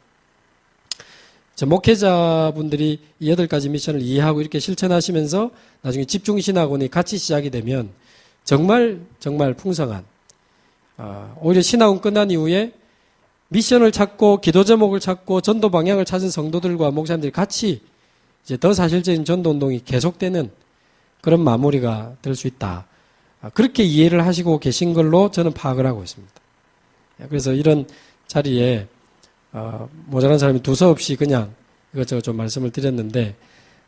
목회자분들이 이 8가지 미션을 이해하고 이렇게 실천하시면서 나중에 집중신학원이 같이 시작이 되면 정말 풍성한 오히려 신학원 끝난 이후에 미션을 찾고 기도 제목을 찾고 전도 방향을 찾은 성도들과 목사님들이 같이 이제 더 사실적인 전도 운동이 계속되는 그런 마무리가 될 수 있다. 그렇게 이해를 하시고 계신 걸로 저는 파악을 하고 있습니다. 그래서 이런 자리에 모자란 사람이 두서없이 그냥 이것저것 좀 말씀을 드렸는데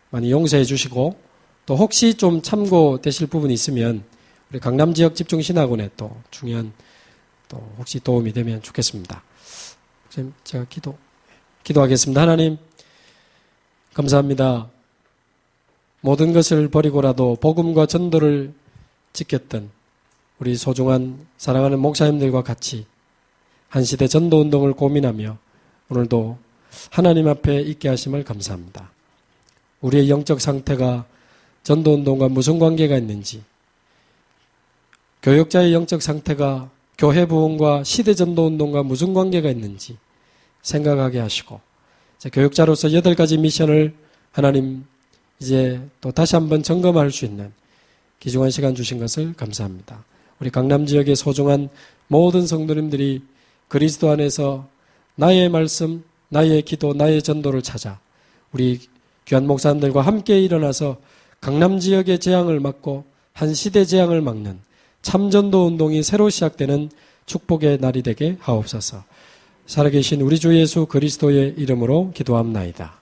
많이 용서해 주시고 또 혹시 좀 참고되실 부분이 있으면 우리 강남 지역 집중신학원에 또 중요한 또 혹시 도움이 되면 좋겠습니다. 제가 기도하겠습니다. 하나님 감사합니다. 모든 것을 버리고라도 복음과 전도를 지켰던 우리 소중한 사랑하는 목사님들과 같이 한 시대 전도운동을 고민하며 오늘도 하나님 앞에 있게 하심을 감사합니다. 우리의 영적 상태가 전도운동과 무슨 관계가 있는지, 교역자의 영적 상태가 교회 부흥과 시대 전도운동과 무슨 관계가 있는지 생각하게 하시고, 교역자로서 8가지 미션을 하나님 이제 또 다시 한번 점검할 수 있는 귀중한 시간 주신 것을 감사합니다. 우리 강남 지역의 소중한 모든 성도님들이 그리스도 안에서 나의 말씀, 나의 기도, 나의 전도를 찾아 우리 귀한 목사님들과 함께 일어나서 강남 지역의 재앙을 막고 한 시대 재앙을 막는 참전도 운동이 새로 시작되는 축복의 날이 되게 하옵소서. 살아계신 우리 주 예수 그리스도의 이름으로 기도합나이다.